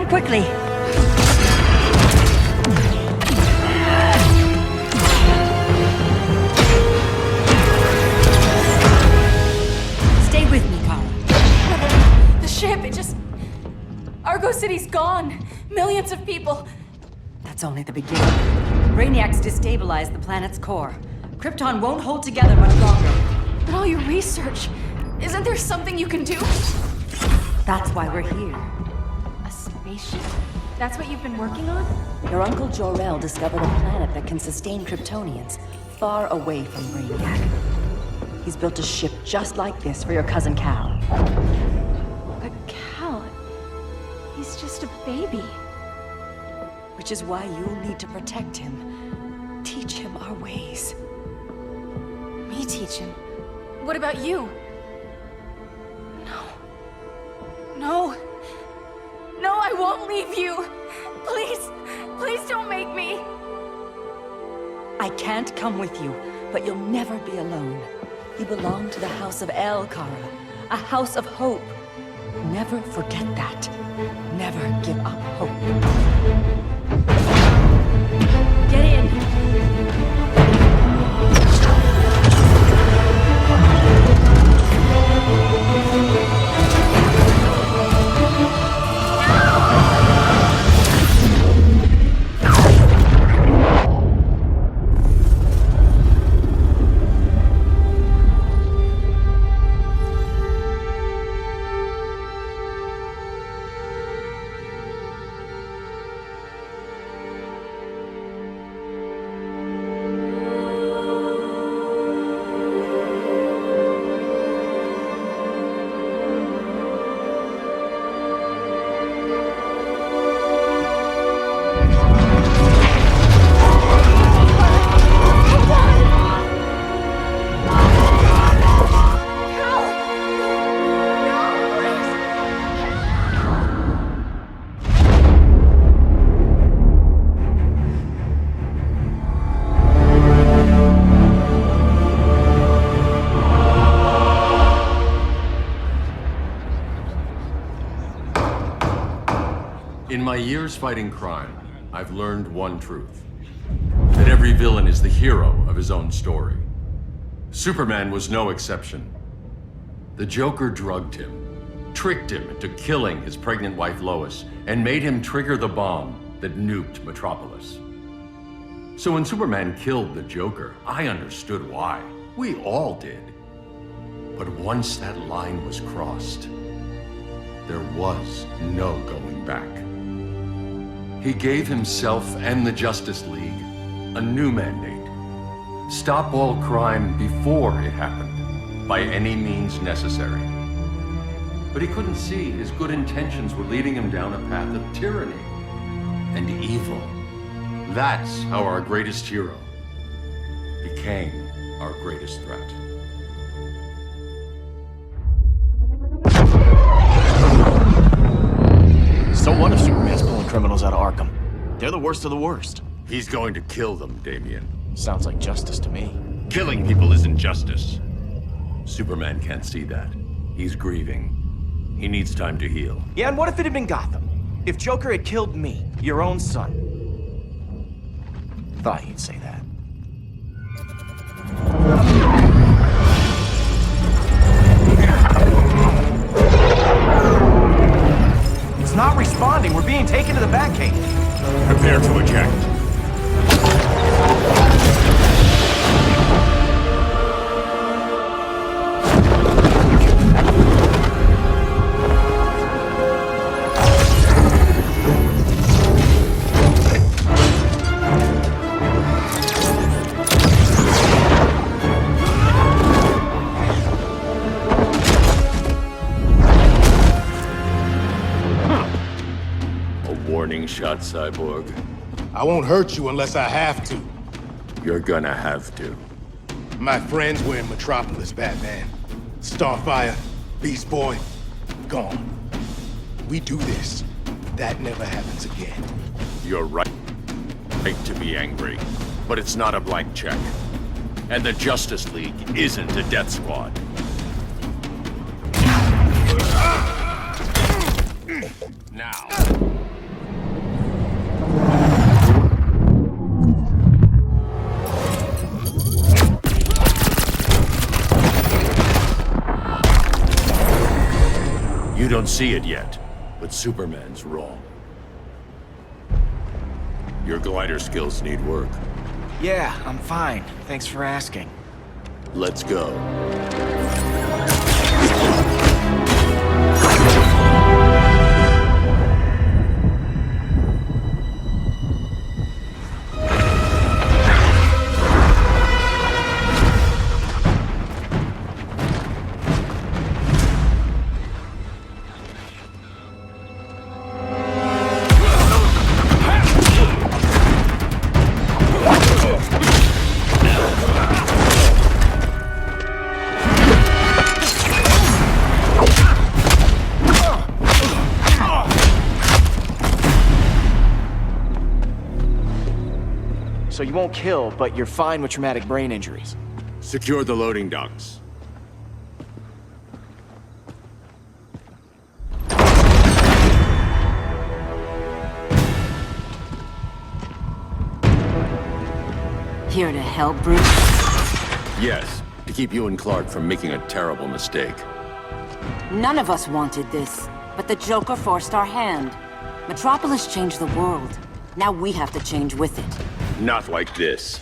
quickly! Stay with me, Kara. The ship, it just... Argo City's gone. Millions of people. That's only the beginning. Brainiac's destabilized the planet's core. Krypton won't hold together much longer. But all your research, isn't there something you can do? That's why we're here. A spaceship? That's what you've been working on? Your Uncle Jor-El discovered a planet that can sustain Kryptonians, far away from Brainiac. He's built a ship just like this for your cousin Cal. But Cal... he's just a baby. Which is why you'll need to protect him. Teach him our ways. Me teach him? What about you? No. No. No, I won't leave you. Please, please don't make me. I can't come with you, but you'll never be alone. You belong to the House of El, Kara. A house of hope. Never forget that. Never give up hope. Get in! In my years fighting crime, I've learned one truth. That every villain is the hero of his own story. Superman was no exception. The Joker drugged him, tricked him into killing his pregnant wife Lois, and made him trigger the bomb that nuked Metropolis. So when Superman killed the Joker, I understood why. We all did. But once that line was crossed, there was no going back. He gave himself and the Justice League a new mandate. Stop all crime before it happened, by any means necessary. But he couldn't see his good intentions were leading him down a path of tyranny and evil. That's how our greatest hero became our greatest threat. So what if Superman's pulling criminals out of Arkham? They're the worst of the worst. He's going to kill them, Damian. Sounds like justice to me. Killing people isn't justice. Superman can't see that. He's grieving. He needs time to heal. Yeah, and what if it had been Gotham? If Joker had killed me, your own son? Thought you'd say that. It's not responding. We're being taken to the Batcave. Prepare to eject. Warning shot, Cyborg. I won't hurt you unless I have to. You're gonna have to. My friends were in Metropolis, Batman. Starfire, Beast Boy, gone. We do this. That never happens again. You're right to be angry, but it's not a blank check. And the Justice League isn't a death squad. Now, You don't see it yet, but Superman's wrong. Your glider skills need work. Yeah, I'm fine. Thanks for asking. Let's go. So you won't kill, but you're fine with traumatic brain injuries. Secure the loading docks. Here to help, Bruce? Yes, to keep you and Clark from making a terrible mistake. None of us wanted this, but the Joker forced our hand. Metropolis changed the world. Now we have to change with it. Not like this.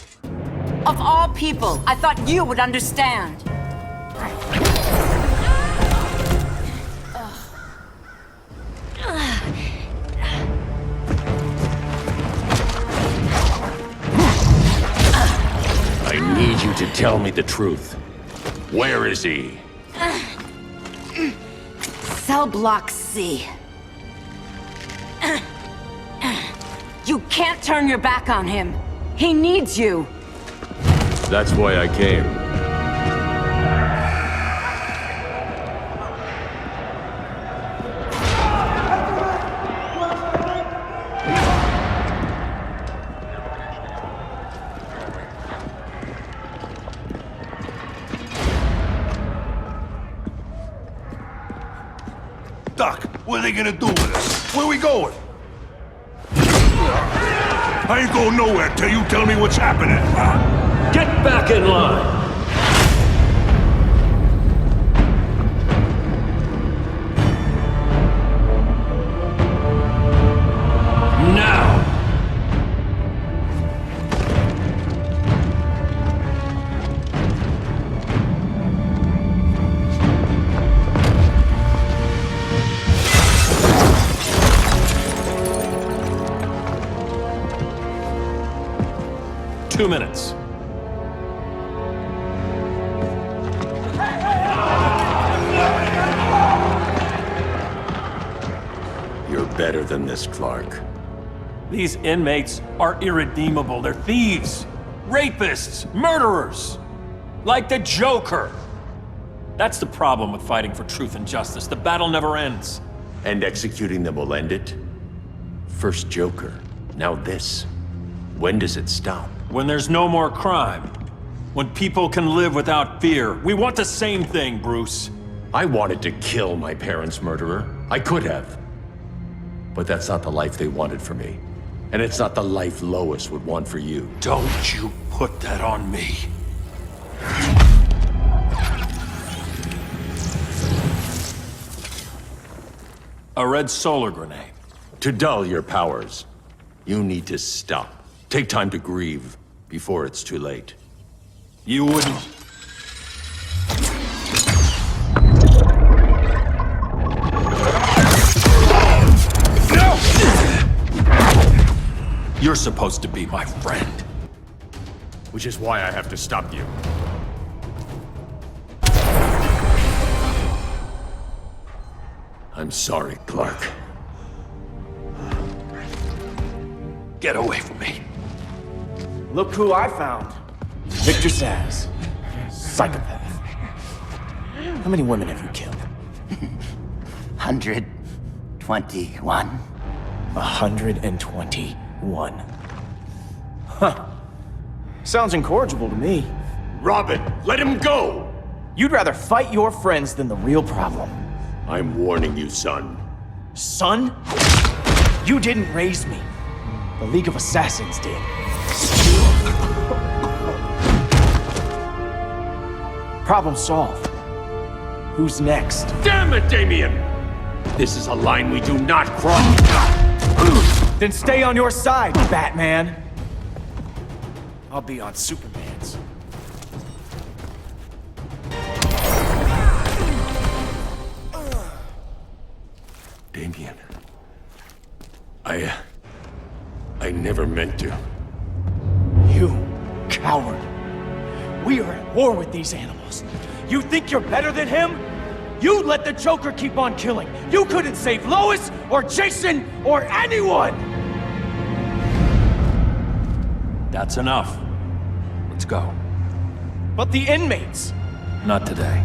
Of all people, I thought you would understand. I need you to tell me the truth. Where is he? Cell block C. You can't turn your back on him. He needs you. That's why I came. Doc, what are they gonna do with us? Where we going? I ain't going nowhere till you tell me what's happening. Get back in line! Now! Two minutes. You're better than this, Clark. These inmates are irredeemable. They're thieves, rapists, murderers. Like the Joker. That's the problem with fighting for truth and justice. The battle never ends. And executing them will end it? First Joker, now this. When does it stop? When there's no more crime. When people can live without fear. We want the same thing, Bruce. I wanted to kill my parents' murderer. I could have. But that's not the life they wanted for me. And it's not the life Lois would want for you. Don't you put that on me. A red solar grenade. To dull your powers, you need to stop. Take time to grieve before it's too late. You wouldn't... No! You're supposed to be my friend. Which is why I have to stop you. I'm sorry, Clark. Get away from me. Look who I found. Victor Zsasz. Psychopath. How many women have you killed? 121. 121. Huh. Sounds incorrigible to me. Robin, let him go! You'd rather fight your friends than the real problem. I'm warning you, son. Son? You didn't raise me. The League of Assassins did. Problem solved. Who's next? Damn it, Damien! This is a line we do not cross. Then stay on your side, Batman. I'll be on Superman's. Damien. I never meant to. You coward. We are at war with these animals. You think you're better than him? You let the Joker keep on killing. You couldn't save Lois, or Jason, or anyone! That's enough. Let's go. But the inmates! Not today.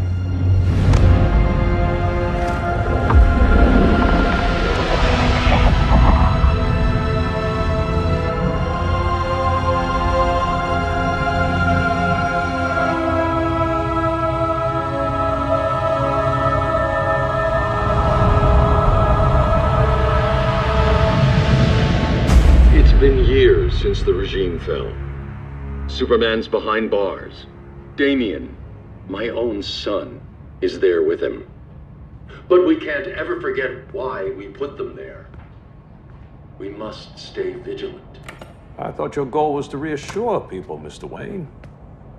It's been years since the regime fell. Superman's behind bars. Damien, my own son, is there with him. But we can't ever forget why we put them there. We must stay vigilant. I thought your goal was to reassure people, Mr. Wayne.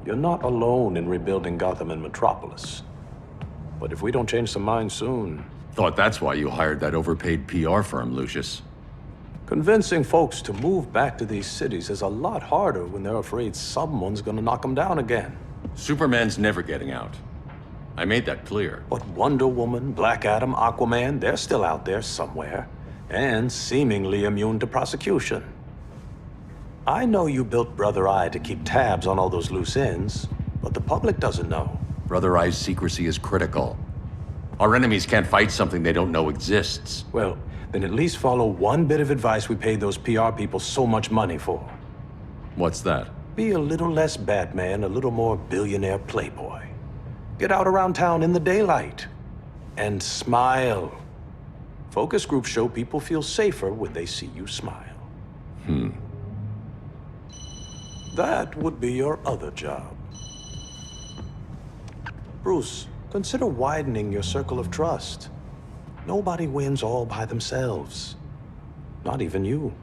You're not alone in rebuilding Gotham and Metropolis. But if we don't change some minds soon... Thought that's why you hired that overpaid PR firm, Lucius. Convincing folks to move back to these cities is a lot harder when they're afraid someone's gonna knock them down again. Superman's never getting out. I made that clear. But Wonder Woman, Black Adam, Aquaman, they're still out there somewhere. And seemingly immune to prosecution. I know you built Brother Eye to keep tabs on all those loose ends, but the public doesn't know. Brother Eye's secrecy is critical. Our enemies can't fight something they don't know exists. Well, then at least follow one bit of advice we paid those PR people so much money for. What's that? Be a little less Batman, a little more billionaire playboy. Get out around town in the daylight. And smile. Focus groups show people feel safer when they see you smile. That would be your other job. Bruce, consider widening your circle of trust. Nobody wins all by themselves. Not even you.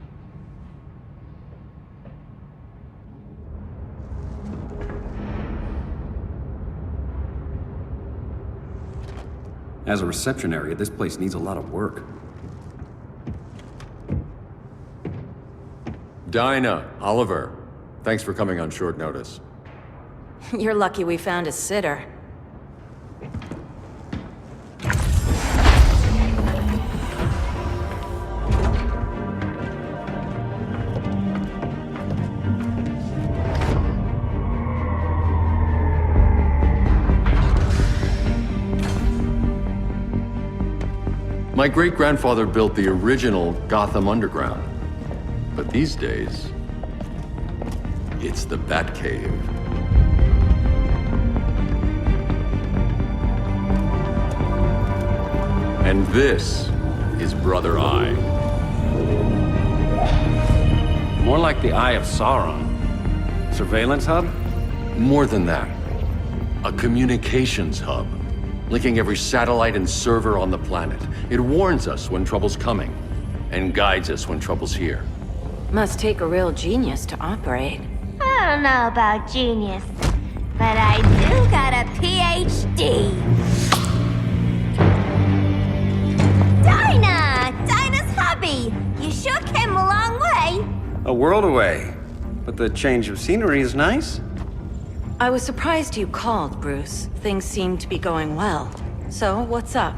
As a reception area, this place needs a lot of work. Dinah, Oliver, thanks for coming on short notice. You're lucky we found a sitter. My great-grandfather built the original Gotham Underground. But these days, it's the Batcave. And this is Brother Eye. More like the Eye of Sauron. Surveillance hub? More than that. A communications hub. Linking every satellite and server on the planet. It warns us when trouble's coming, and guides us when trouble's here. Must take a real genius to operate. I don't know about genius, but I do got a PhD. Dinah's hubby! You sure came a long way. A world away. But the change of scenery is nice. I was surprised you called, Bruce. Things seem to be going well. So, what's up?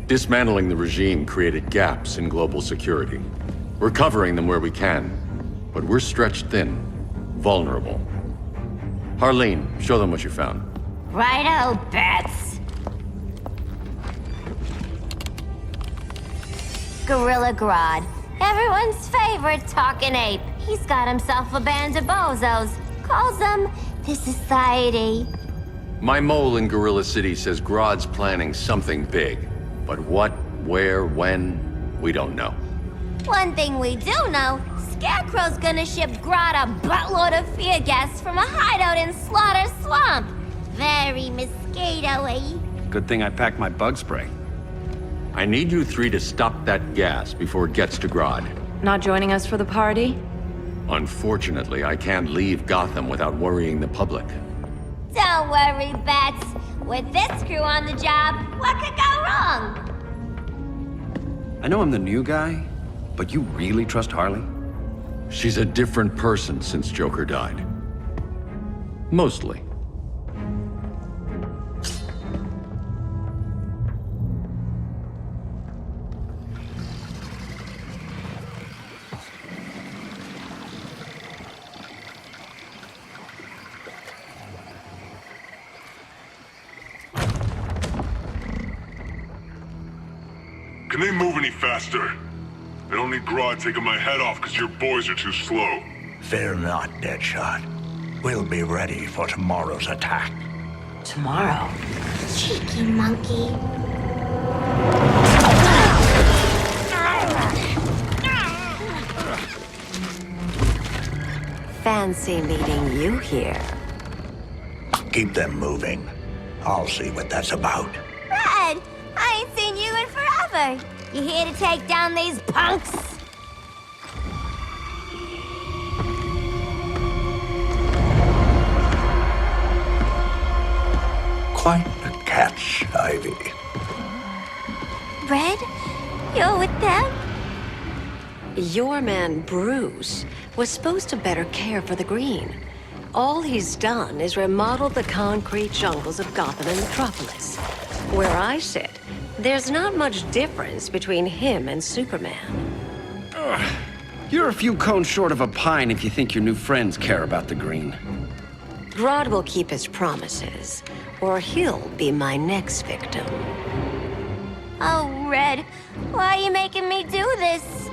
Dismantling the regime created gaps in global security. We're covering them where we can, but we're stretched thin, vulnerable. Harleen, show them what you found. Righto, Bats. Gorilla Grodd. Everyone's favorite talking ape. He's got himself a band of bozos. Calls them the Society. My mole in Gorilla City says Grodd's planning something big. But what, where, when, we don't know. One thing we do know, Scarecrow's gonna ship Grodd a buttload of fear gas from a hideout in Slaughter Swamp. Very mosquito-y. Good thing I packed my bug spray. I need you three to stop that gas before it gets to Grodd. Not joining us for the party? Unfortunately, I can't leave Gotham without worrying the public. Don't worry, Bats. With this crew on the job, what could go wrong? I know I'm the new guy, but you really trust Harley? She's a different person since Joker died. Mostly. Can they move any faster? I don't need Grodd taking my head off because your boys are too slow. Fear not, Deadshot. We'll be ready for tomorrow's attack. Tomorrow? Cheeky monkey. Fancy meeting you here. Keep them moving. I'll see what that's about. Red, I ain't seen you in forever. You here to take down these punks? Quite a catch, Ivy. Red, you're with them? Your man, Bruce, was supposed to better care for the green. All he's done is remodeled the concrete jungles of Gotham and Metropolis. Where I sit, there's not much difference between him and Superman. You're a few cones short of a pine if you think your new friends care about the green. Grodd will keep his promises, or he'll be my next victim. Oh, Red, why are you making me do this?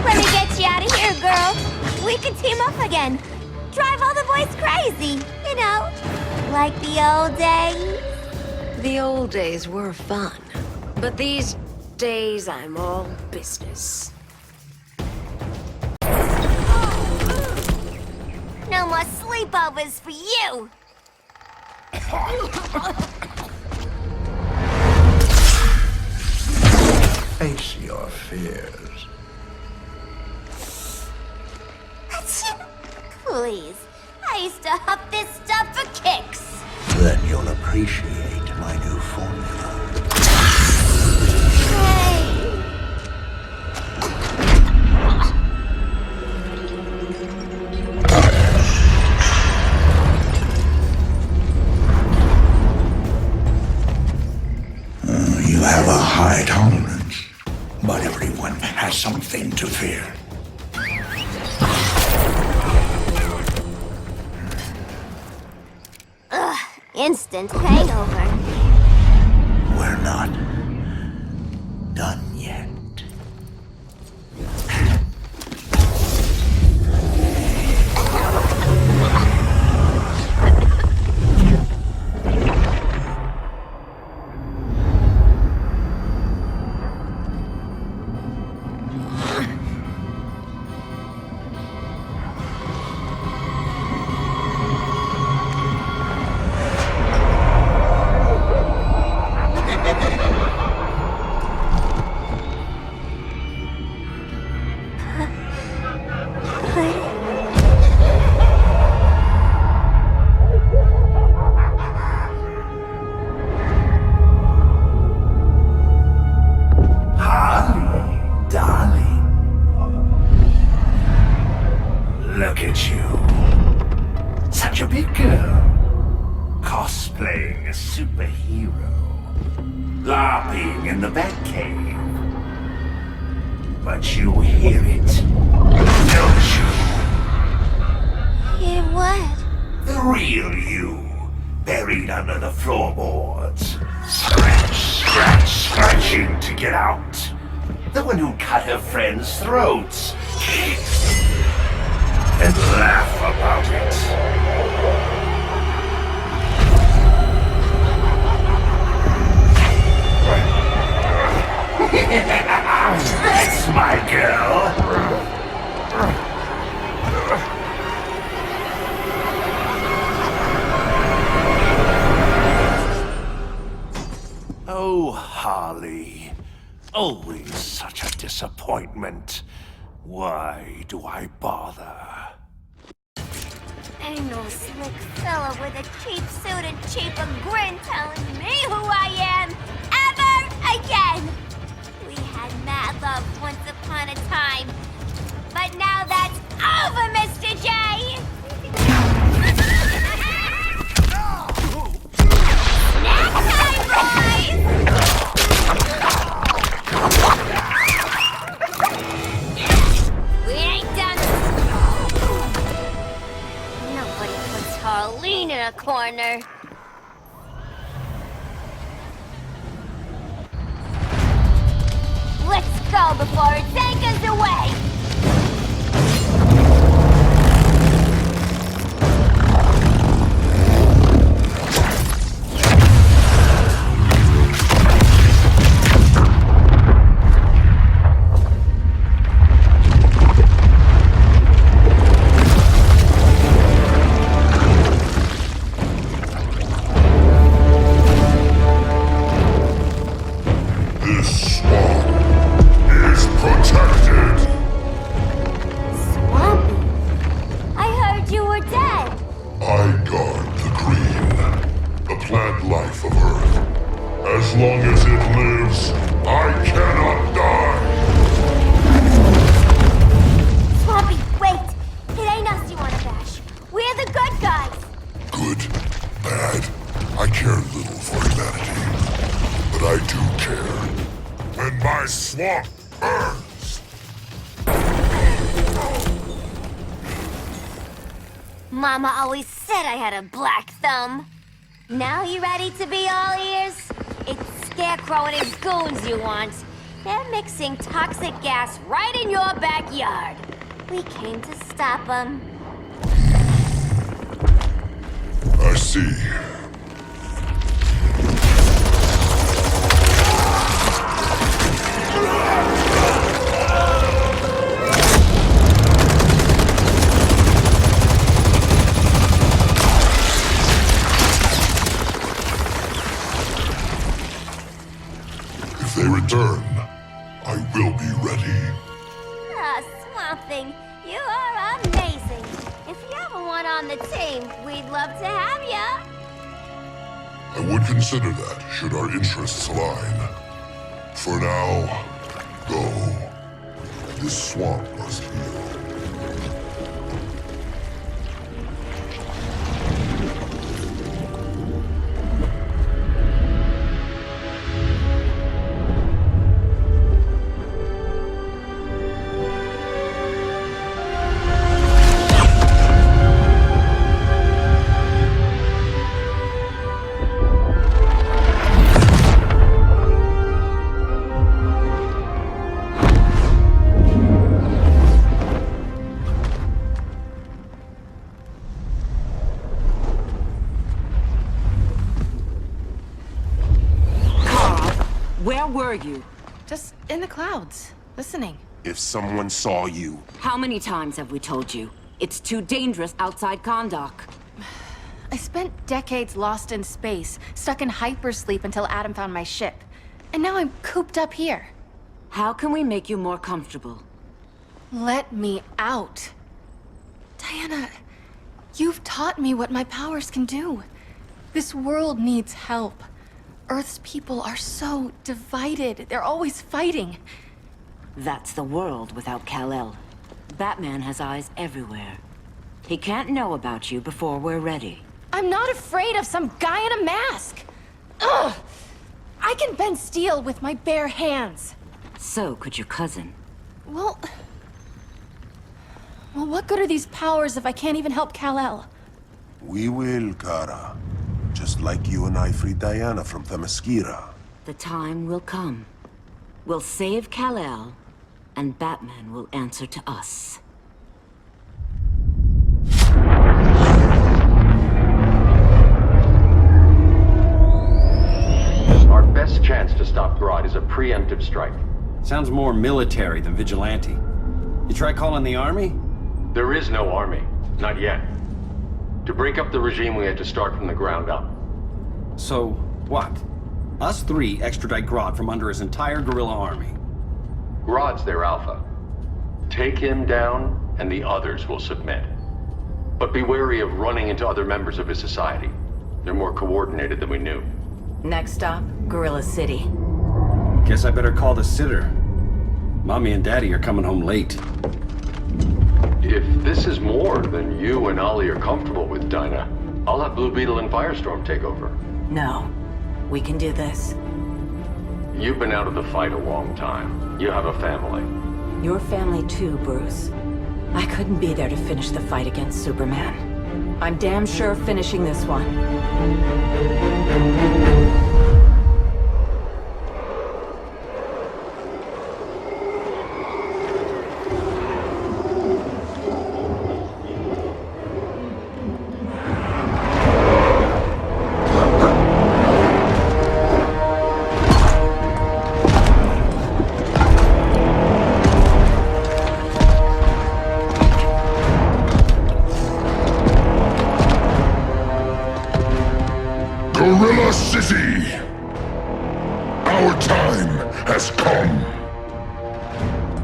Let me get you out of here, girl. We can team up again. Drive all the boys crazy, you know, like the old days. The old days were fun, but these days I'm all business. No more sleepovers for you. Face your fears. Please, I used to huff this stuff for kicks. Then you'll appreciate my new formula. Hey. You have a high tolerance, but everyone has something to fear. Instant hangover. We're not done yet. Throats and laugh about it. That's my girl. Holly. Always such a disappointment. Why do I bother? Ain't no slick fella with a cheap suit and cheaper grin telling me who I am ever again. We had mad love once upon a time, but now that's over, Mr. J. Snack time, boys! We ain't done. Nobody puts Harleen in a corner. Let's go before it takes us away! This swamp is protected. Swampy? I heard you were dead. I guard the green, the plant life of Earth. As long as it lives, I cannot die. Swampy, wait! It ain't us you wanna bash. We're the good guys. Good, bad, I care little for humanity. But I do care. And my swamp burns. Mama always said I had a black thumb. Now you ready to be all ears? It's Scarecrow and his goons you want. They're mixing toxic gas right in your backyard. We came to stop them. I see. If they return, I will be ready. Ah, Swamp Thing, you are amazing. If you ever want on the team, we'd love to have ya. I would consider that, should our interests align. For now, go. This swamp must heal. Where were you? Just in the clouds, listening. If someone saw you, How many times have we told you? It's too dangerous outside Kondak. I spent decades lost in space, stuck in hypersleep until Adam found my ship. And now I'm cooped up here. How can we make you more comfortable? Let me out. Diana, you've taught me what my powers can do. This world needs help. Earth's people are so divided. They're always fighting. That's the world without Kal-El. Batman has eyes everywhere. He can't know about you before we're ready. I'm not afraid of some guy in a mask. Ugh! I can bend steel with my bare hands. So could your cousin. Well, what good are these powers if I can't even help Kal-El? we will, Kara. Just like you and I freed Diana from Themyscira. The time will come. We'll save Kal-El, and Batman will answer to us. Our best chance to stop Grodd is a preemptive strike. Sounds more military than vigilante. You try calling the army? There is no army. Not yet. To break up the regime, we had to start from the ground up. So, what? Us three extradite Grodd from under his entire guerrilla army. Grodd's their alpha. Take him down, and the others will submit. But be wary of running into other members of his society. They're more coordinated than we knew. Next stop, Gorilla City. Guess I better call the sitter. Mommy and Daddy are coming home late. If this is more than you and Ollie are comfortable with, Dinah, I'll have Blue Beetle and Firestorm take over. No. We can do this. You've been out of the fight a long time. You have a family. Your family too, Bruce. I couldn't be there to finish the fight against Superman. I'm damn sure finishing this one. Gorilla City! Our time has come.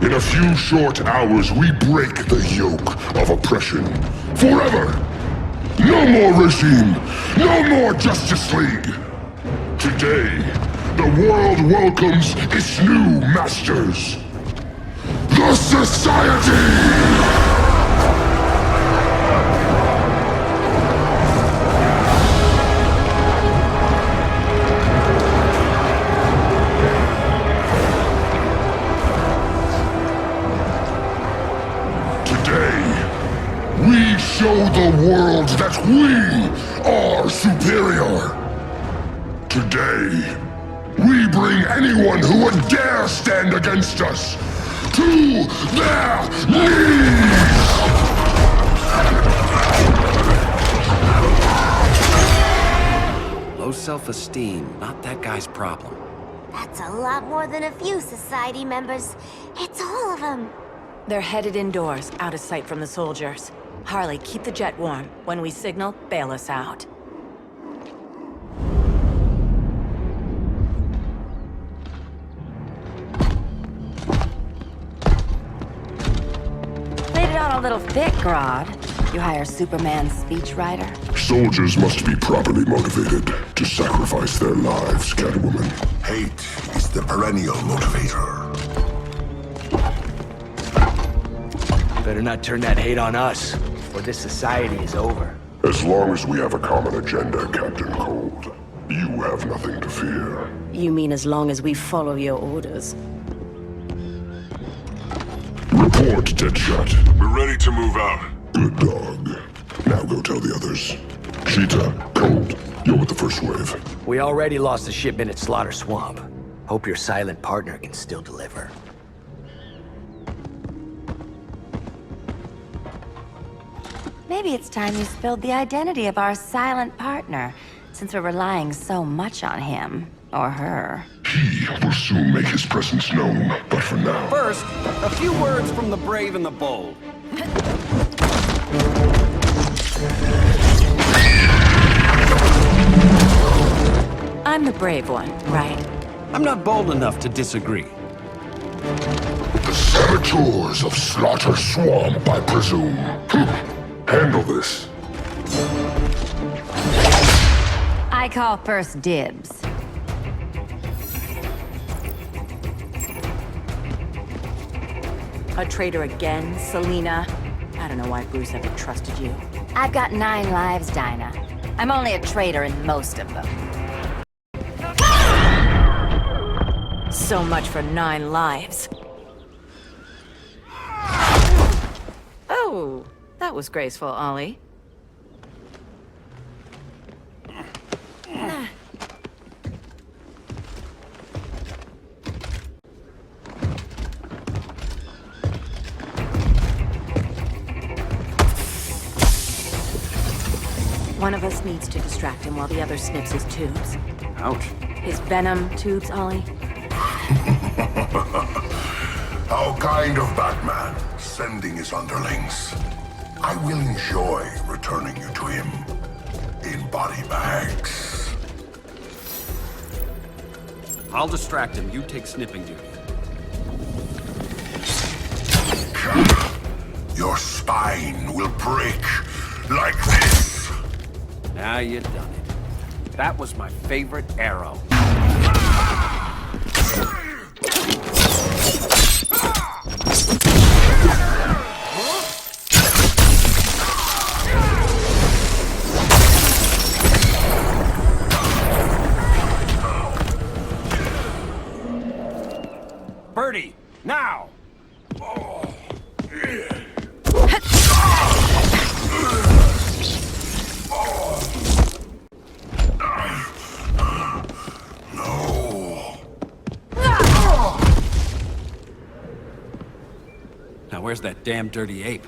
In a few short hours, we break the yoke of oppression. Forever! No more regime! No more Justice League! Today, the world welcomes its new masters. The Society! We show the world that we are superior. Today, we bring anyone who would dare stand against us to their knees! Low self-esteem, not that guy's problem. That's a lot more than a few society members. It's all of them. They're headed indoors, out of sight from the soldiers. Harley, keep the jet warm. When we signal, bail us out. Played it on a little thick, Grodd. You hire Superman's speechwriter? Soldiers must be properly motivated to sacrifice their lives, Catwoman. Hate is the perennial motivator. Better not turn that hate on us, or this society is over. As long as we have a common agenda, Captain Cold, you have nothing to fear. You mean as long as we follow your orders? Report, Deadshot. We're ready to move out. Good dog. Now go tell the others. Cheetah, Cold, you're with the first wave. We already lost the shipment at Slaughter Swamp. Hope your silent partner can still deliver. Maybe it's time you spilled the identity of our silent partner, since we're relying so much on him, or her. He will soon make his presence known, but for now... First, a few words from the brave and the bold. I'm the brave one, right? I'm not bold enough to disagree. The saboteurs of Slaughter Swamp, I presume. Handle this. I call first dibs. A traitor again, Selina? I don't know why Bruce ever trusted you. I've got 9 lives, Dinah. I'm only a traitor in most of them. So much for 9 lives. Oh, that was graceful, Ollie. One of us needs to distract him while the other snips his tubes. Ouch. His venom tubes, Ollie. How kind of Batman, sending his underlings. I will enjoy returning you to him in body bags. I'll distract him. You take snipping duty. Your spine will break like this. Now you done it. That was my favorite arrow. Birdie, now! Now where's that damn dirty ape?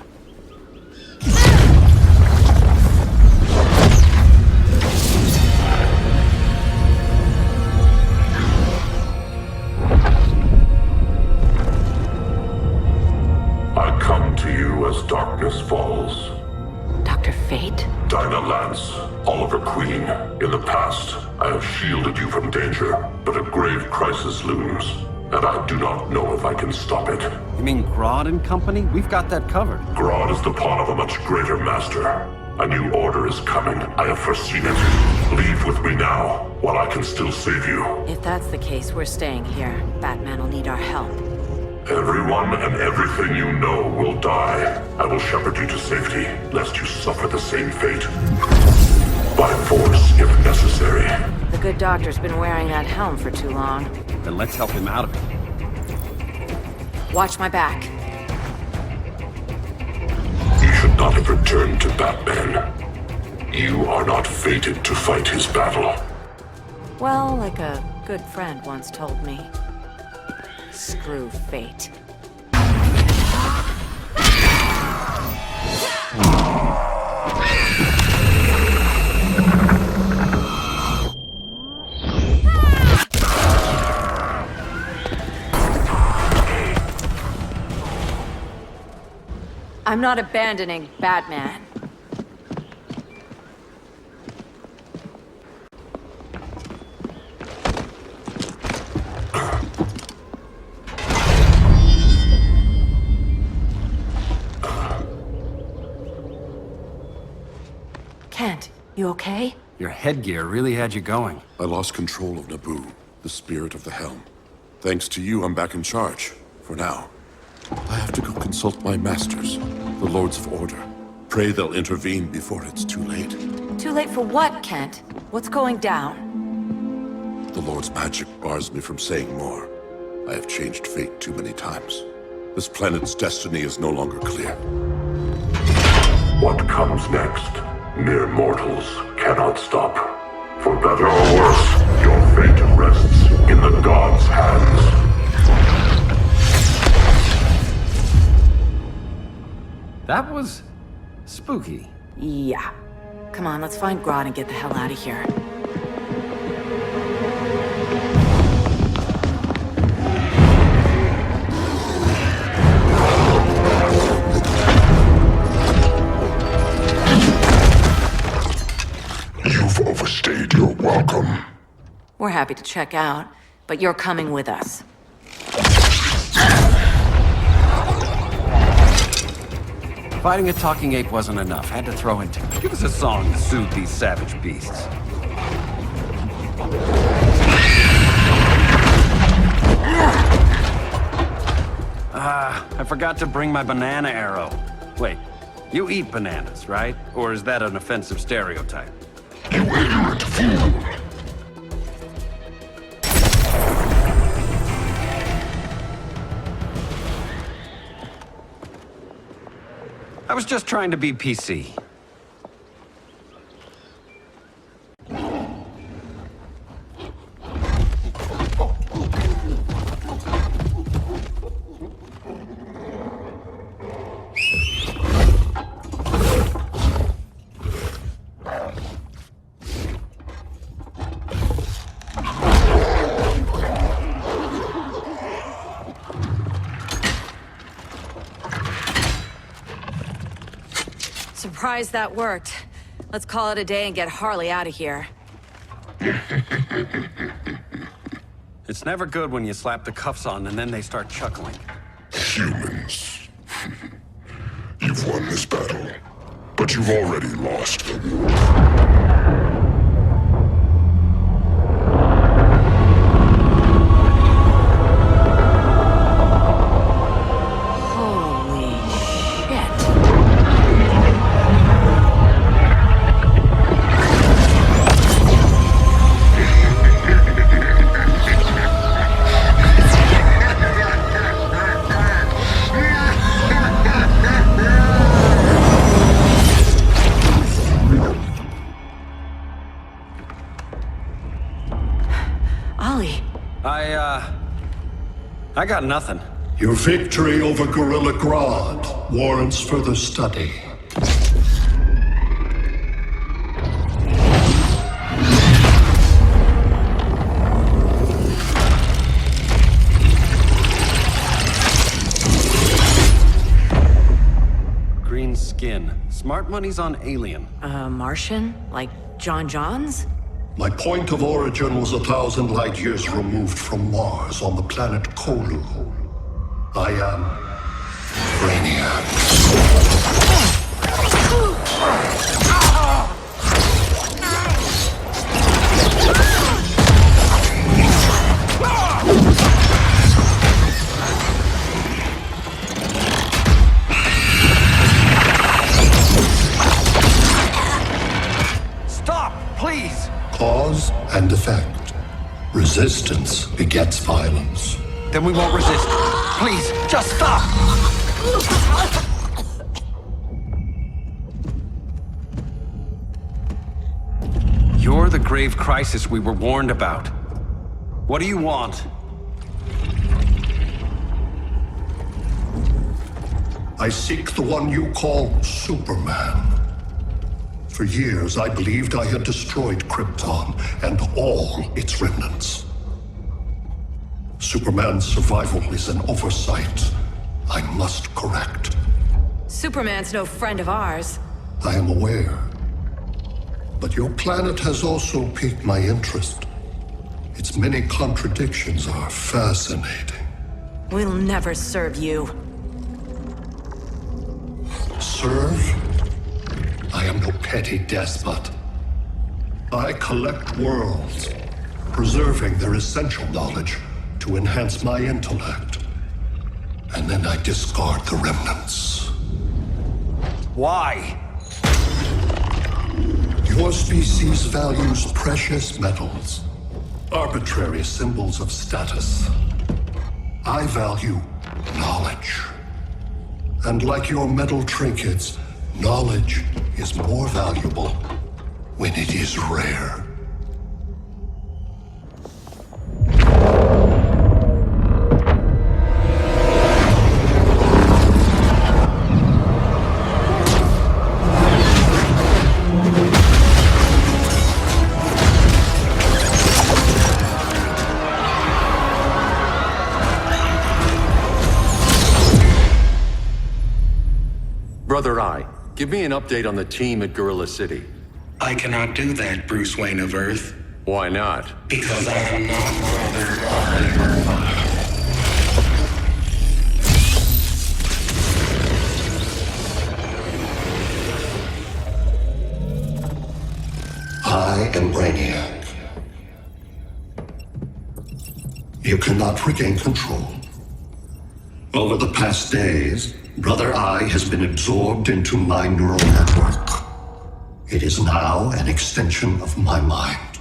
I come to you as darkness falls. Dr. Fate? Dinah Lance, Oliver Queen. In the past, I have shielded you from danger, but a grave crisis looms, and I do not know if I can stop it. You mean Grodd and company? We've got that covered. Grodd is the pawn of a much greater master. A new order is coming. I have foreseen it. Leave with me now, while I can still save you. If that's the case, we're staying here. Batman will need our help. Everyone and everything you know will die. I will shepherd you to safety, lest you suffer the same fate. By force, if necessary. The good doctor's been wearing that helm for too long. Then let's help him out of it. Watch my back. You should not have returned to Batman. You are not fated to fight his battle. Well, like a good friend once told me. Screw fate. I'm not abandoning Batman. Kent, you okay? Your headgear really had you going. I lost control of Naboo, the spirit of the helm. Thanks to you, I'm back in charge. For now. I have to go consult my masters, the Lords of Order. Pray they'll intervene before it's too late. Too late for what, Kent? What's going down? The Lord's magic bars me from saying more. I have changed fate too many times. This planet's destiny is no longer clear. What comes next, mere mortals cannot stop. For better or worse, your fate rests in the gods' hands. That was spooky. Yeah. Come on, let's find Grodd and get the hell out of here. You've overstayed your welcome. We're happy to check out, but you're coming with us. Fighting a talking ape wasn't enough. Had to throw in two. Give us a song to soothe these savage beasts. I forgot to bring my banana arrow. Wait, you eat bananas, right? Or is that an offensive stereotype? You ignorant fool! I was just trying to be PC. Surprised that worked. Let's call it a day and get Harley out of here. It's never good when you slap the cuffs on and then they start chuckling. Humans. You've won this battle, but you've already lost the war. I got nothing. Your victory over Gorilla Grodd warrants further study. Green skin. Smart money's on alien. Martian? Like John Johns? My point of origin was 1,000 light years removed from Mars on the planet Kolu. I am Brainiac. Stop, please! Cause and effect. Resistance begets violence. Then we won't resist. Please, just stop! You're the grave crisis we were warned about. What do you want? I seek the one you call Superman. For years, I believed I had destroyed Krypton and all its remnants. Superman's survival is an oversight I must correct. Superman's no friend of ours. I am aware. But your planet has also piqued my interest. Its many contradictions are fascinating. We'll never serve you. Serve? I am no petty despot. I collect worlds, preserving their essential knowledge to enhance my intellect. And then I discard the remnants. Why? Your species values precious metals, arbitrary symbols of status. I value knowledge. And like your metal trinkets, knowledge is more valuable when it is rare. Brother Eye, give me an update on the team at Gorilla City. I cannot do that, Bruce Wayne of Earth. Why not? Because I am not Brother I am Brainiac. You cannot regain control. Over the past days, Brother Eye has been absorbed into my neural network. It is now an extension of my mind.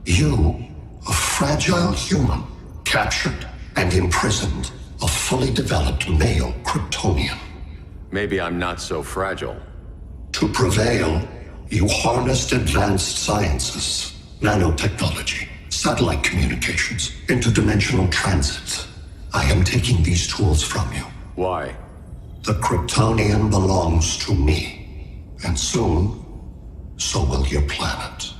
You, a fragile human, captured and imprisoned a fully developed male Kryptonian. Maybe I'm not so fragile. To prevail, you harnessed advanced sciences, nanotechnology, satellite communications, interdimensional transit. I am taking these tools from you. Why? The Kryptonian belongs to me, and soon, so will your planet.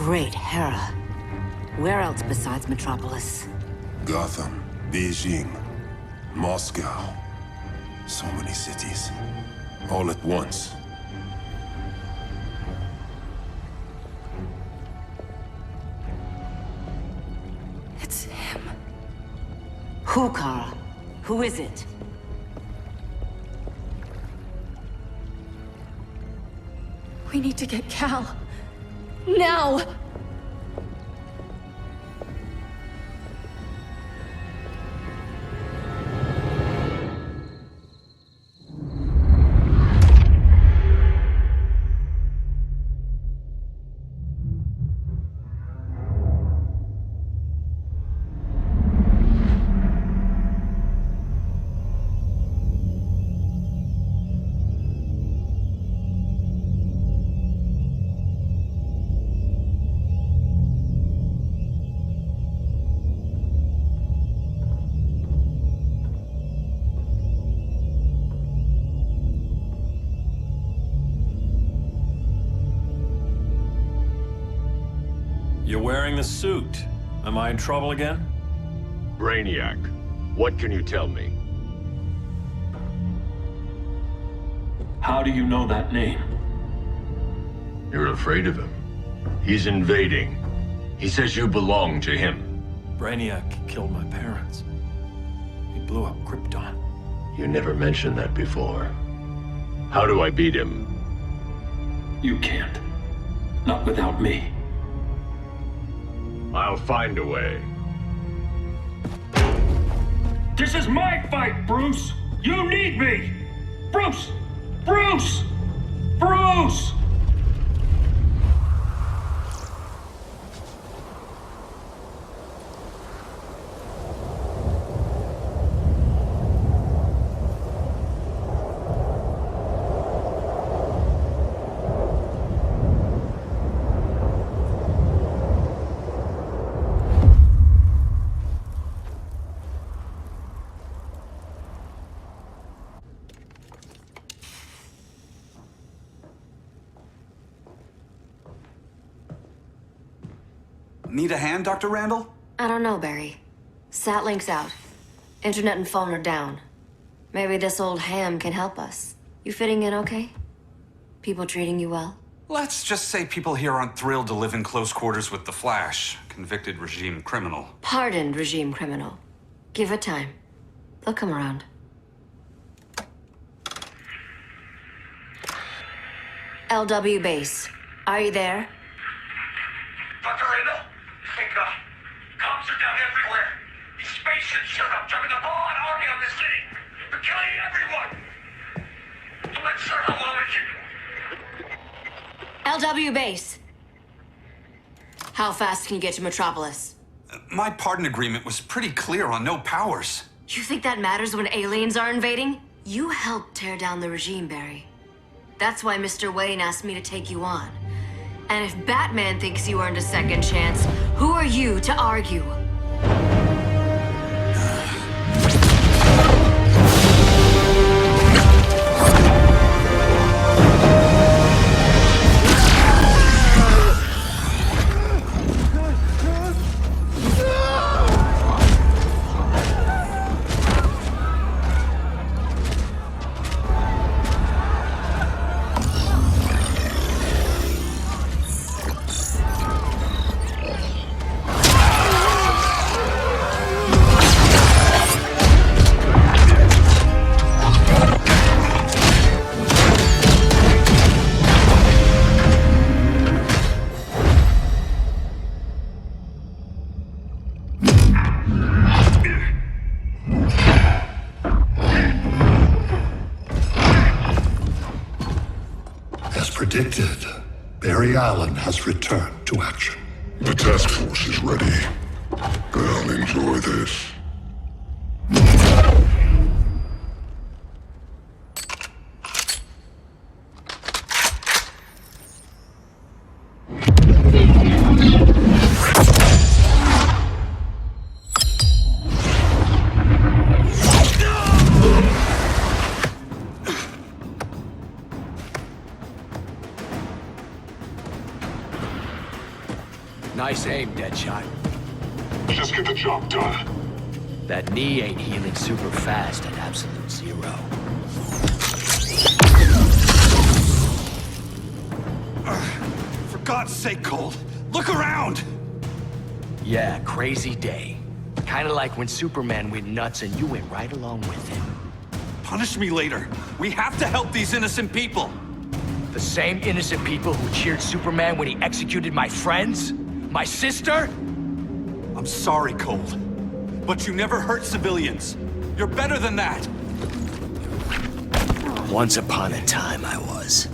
Great Hera. Where else besides Metropolis? Gotham, Beijing, Moscow. So many cities. All at once. It's him. Who, Kara? Who is it? We need to get Cal. Now! You're wearing the suit. Am I in trouble again? Brainiac, what can you tell me? How do you know that name? You're afraid of him. He's invading. He says you belong to him. Brainiac killed my parents. He blew up Krypton. You never mentioned that before. How do I beat him? You can't. Not without me. I'll find a way. This is my fight, Bruce! You need me! Bruce! Bruce! Bruce! Need a hand, Dr. Randall? I don't know, Barry. Sat link's out. Internet and phone are down. Maybe this old ham can help us. You fitting in okay? People treating you well? Let's just say people here aren't thrilled to live in close quarters with the Flash, convicted regime criminal. Pardoned regime criminal. Give it time. They'll come around. LW base. Are you there? Dr. Randall? Cops are down everywhere. These spaceships showed up, driving a broad army on this city. They're killing everyone. I'm not sure how long it can... LW base. How fast can you get to Metropolis? My pardon agreement was pretty clear on no powers. You think that matters when aliens are invading? You helped tear down the regime, Barry. That's why Mr. Wayne asked me to take you on. And if Batman thinks you earned a second chance, who are you to argue? Predicted, Barry Allen has returned to action. The task force is ready. I'll enjoy this. Nice aim, Deadshot. Just get the job done. That knee ain't healing super fast at absolute zero. For God's sake, Cole, look around! Yeah, crazy day. Kinda like when Superman went nuts and you went right along with him. Punish me later. We have to help these innocent people. The same innocent people who cheered Superman when he executed my friends? My sister? I'm sorry, Cole, but you never hurt civilians. You're better than that. Once upon a time, I was.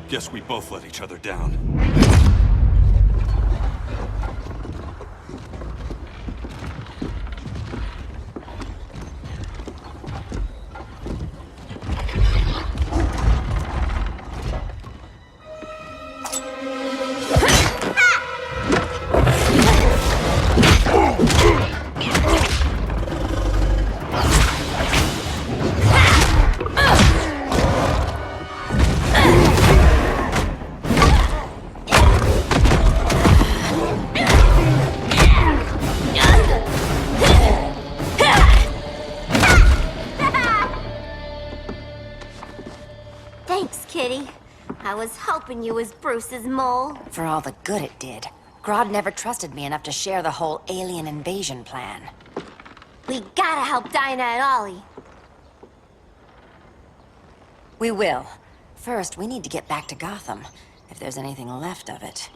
Guess we both let each other down. Thanks, Kitty. I was hoping you was Bruce's mole. For all the good it did. Grodd never trusted me enough to share the whole alien invasion plan. We gotta help Dinah and Ollie. We will. First, we need to get back to Gotham, if there's anything left of it.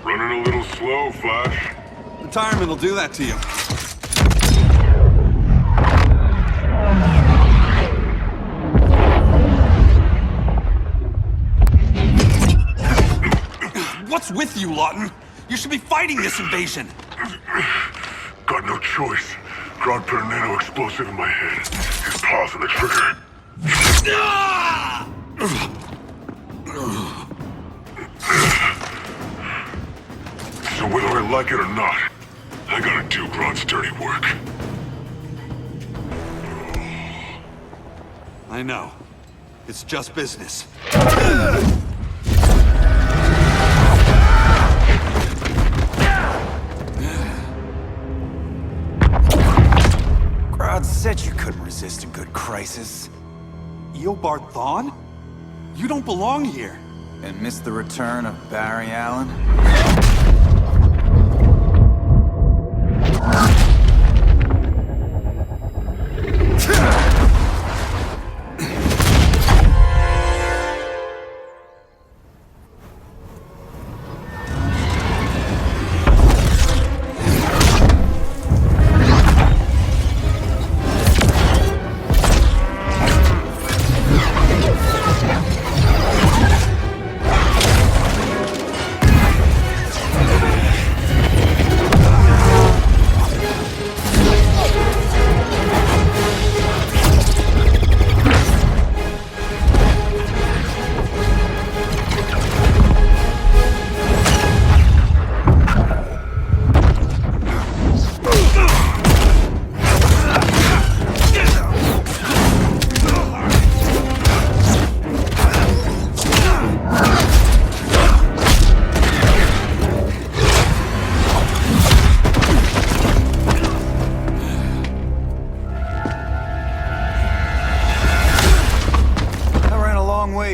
Running a little slow, Flash. Retirement will do that to you. What's with you, Lawton? You should be fighting this invasion. Got no choice. Grodd put a nano explosive in my head. His paws on the trigger. So whether I like it or not, I gotta do Grodd's dirty work. I know. It's just business. Grodd said you couldn't resist a good crisis. Eobard Thawne? You don't belong here. And miss the return of Barry Allen?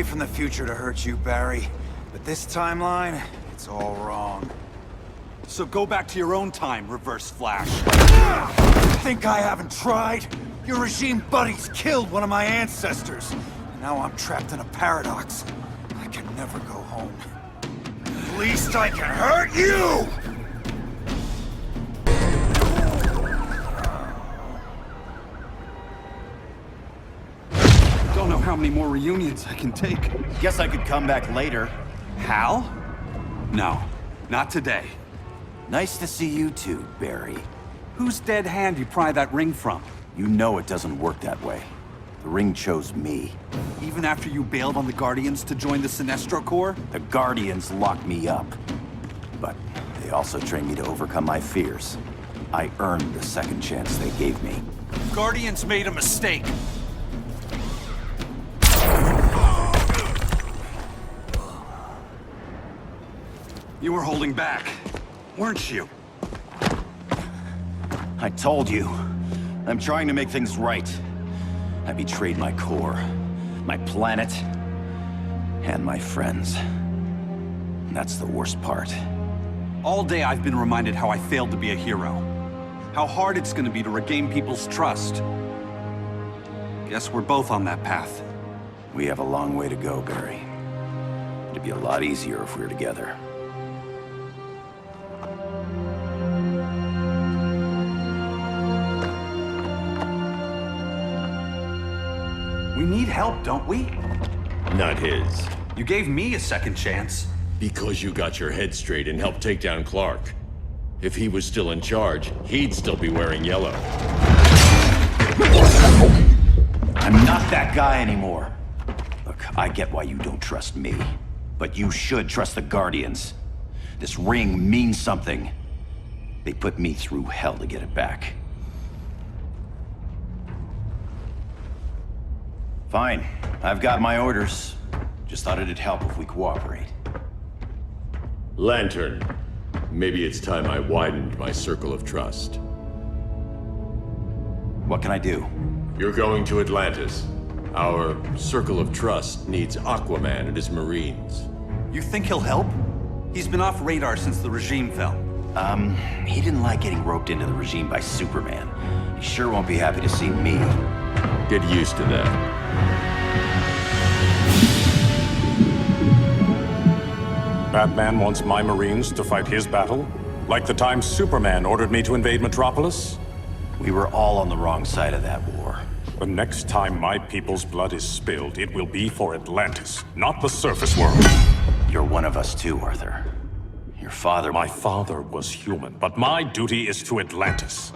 From the future to hurt you, Barry. But this timeline, it's all wrong. So go back to your own time, Reverse Flash. Think I haven't tried? Your regime buddies killed one of my ancestors. And now I'm trapped in a paradox. I can never go home. At least I can hurt you! Don't know how how many more reunions I can take. Guess I could come back later. Hal? No, not today. Nice to see you too, Barry. Whose dead hand you pry that ring from? You know it doesn't work that way. The ring chose me. Even after you bailed on the Guardians to join the Sinestro Corps? The Guardians locked me up. But they also trained me to overcome my fears. I earned the second chance they gave me. Guardians made a mistake. You were holding back, weren't you? I told you. I'm trying to make things right. I betrayed my core, my planet, and my friends. And that's the worst part. All day I've been reminded how I failed to be a hero. How hard it's gonna be to regain people's trust. Guess we're both on that path. We have a long way to go, Barry. It'd be a lot easier if we were together. We need help, don't we? Not his. You gave me a second chance. Because you got your head straight and helped take down Clark. If he was still in charge, he'd still be wearing yellow. I'm not that guy anymore. Look, I get why you don't trust me. But you should trust the Guardians. This ring means something. They put me through hell to get it back. Fine. I've got my orders. Just thought it'd help if we cooperate. Lantern. Maybe it's time I widened my circle of trust. What can I do? You're going to Atlantis. Our circle of trust needs Aquaman and his Marines. You think he'll help? He's been off radar since the regime fell. He didn't like getting roped into the regime by Superman. He sure won't be happy to see me. Get used to that. Batman wants my Marines to fight his battle? Like the time Superman ordered me to invade Metropolis? We were all on the wrong side of that war. The next time my people's blood is spilled, it will be for Atlantis, not the surface world. You're one of us too, Arthur. Your father... My father was human, but my duty is to Atlantis.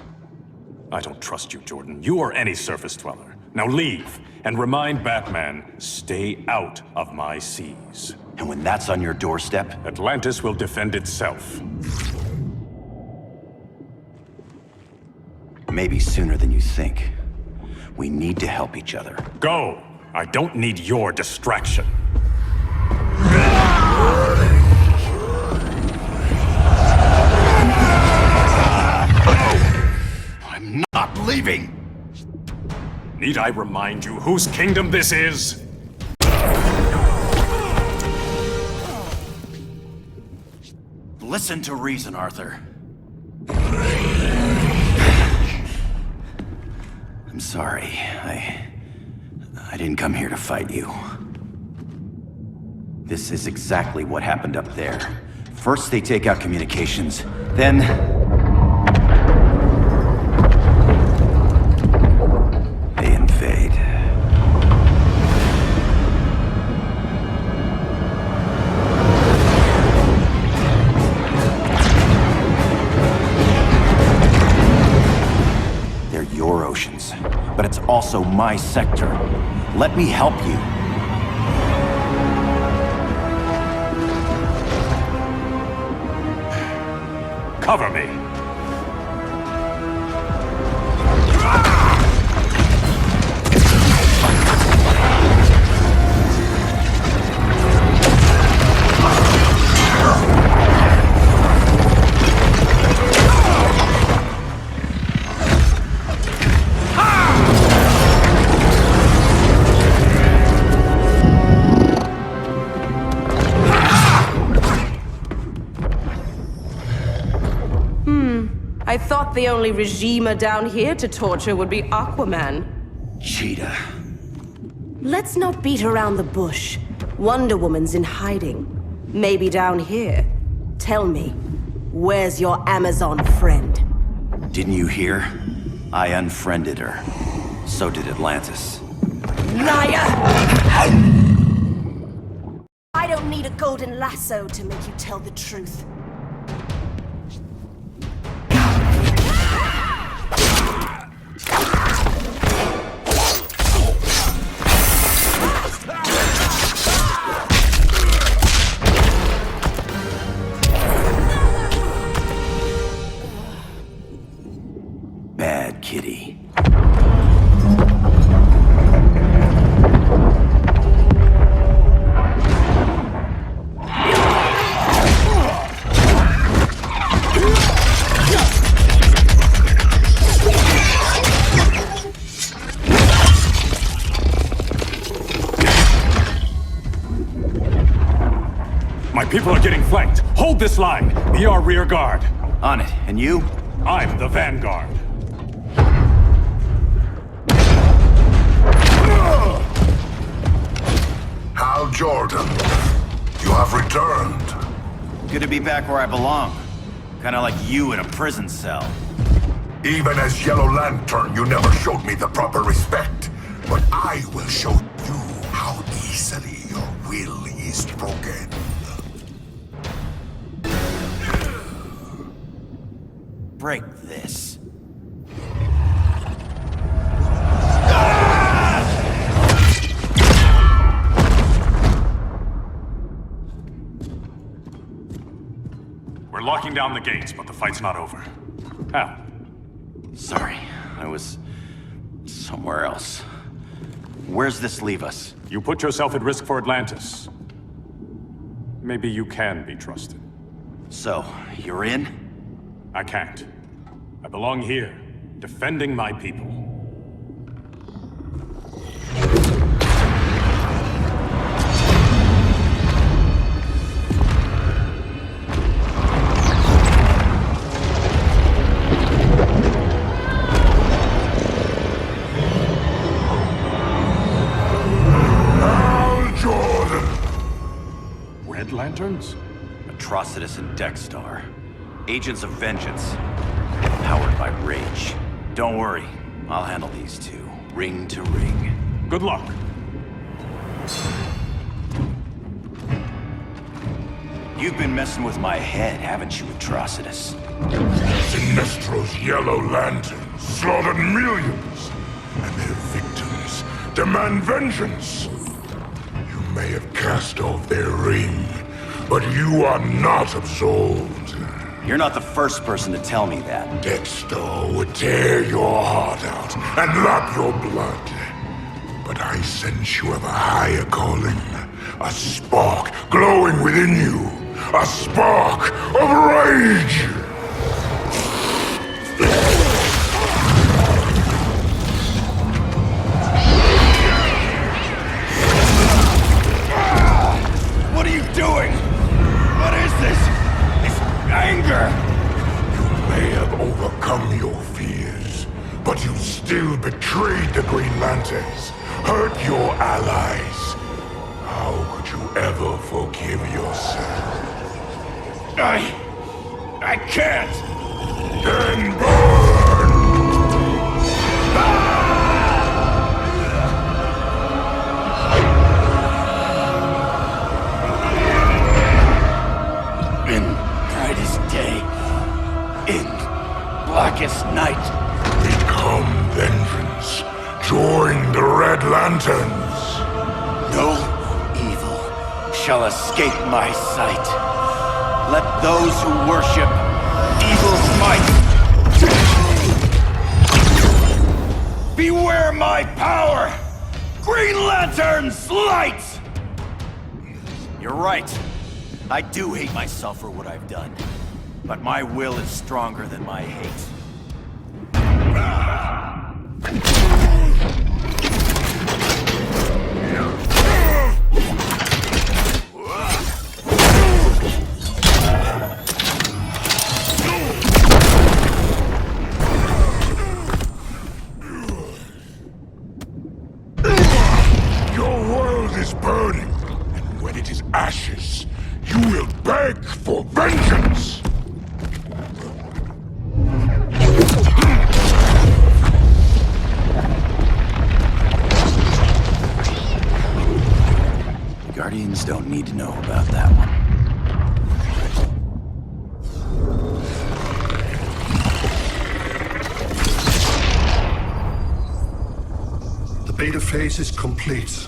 I don't trust you, Jordan. You or any surface dweller. Now leave, and remind Batman, stay out of my seas. And when that's on your doorstep? Atlantis will defend itself. Maybe sooner than you think. We need to help each other. Go! I don't need your distraction. I'm not leaving! Need I remind you whose kingdom this is? Listen to reason, Arthur. I'm sorry. I didn't come here to fight you. This is exactly what happened up there. First they take out communications, then... they invade. They're your oceans, but it's also my sector. Let me help you. Cover me. I thought the only regimer down here to torture would be Aquaman. Cheetah. Let's not beat around the bush. Wonder Woman's in hiding. Maybe down here. Tell me, where's your Amazon friend? Didn't you hear? I unfriended her. So did Atlantis. liar! I don't need a golden lasso to make you tell the truth. Bad kitty. My people are getting flanked. Hold this line. Be our rear guard. On it. And you? I'm the vanguard. Hal Jordan, you have returned. Good to be back where I belong. Kinda like you in a prison cell. Even as Yellow Lantern, you never showed me the proper respect. But I will show you how easily your will is broken. Break this. We're locking down the gates, but the fight's not over. Hal. Sorry, I was somewhere else. Where's this leave us? You put yourself at risk for Atlantis. Maybe you can be trusted. So, you're in? I can't. I belong here, defending my people. Lanterns? Atrocitus and Dexstar. Agents of Vengeance. Powered by rage. Don't worry, I'll handle these two, ring to ring. Good luck. You've been messing with my head, haven't you, Atrocitus? Sinestro's Yellow Lanterns slaughtered millions, and their victims demand vengeance. You may have cast off their ring, but you are not absolved. You're not the first person to tell me that. Dexter would tear your heart out and lap your blood. But I sense you have a higher calling. A spark glowing within you. A spark of rage! What are you doing? What is this? This anger! You may have overcome your fears, but you still betrayed the Green Lanterns, hurt your allies. How could you ever forgive yourself? I can't! Then burn! In brightest day, in blackest night. Become vengeance. Join the Red Lanterns. No evil shall escape my sight. Let those who worship evil's might beware my power! Green Lantern's light! You're right. I do hate myself for what I've done. But my will is stronger than my hate. Your world is burning, and when it is ashes, you will beg for vengeance! Guardians don't need to know about that one. The beta phase is complete.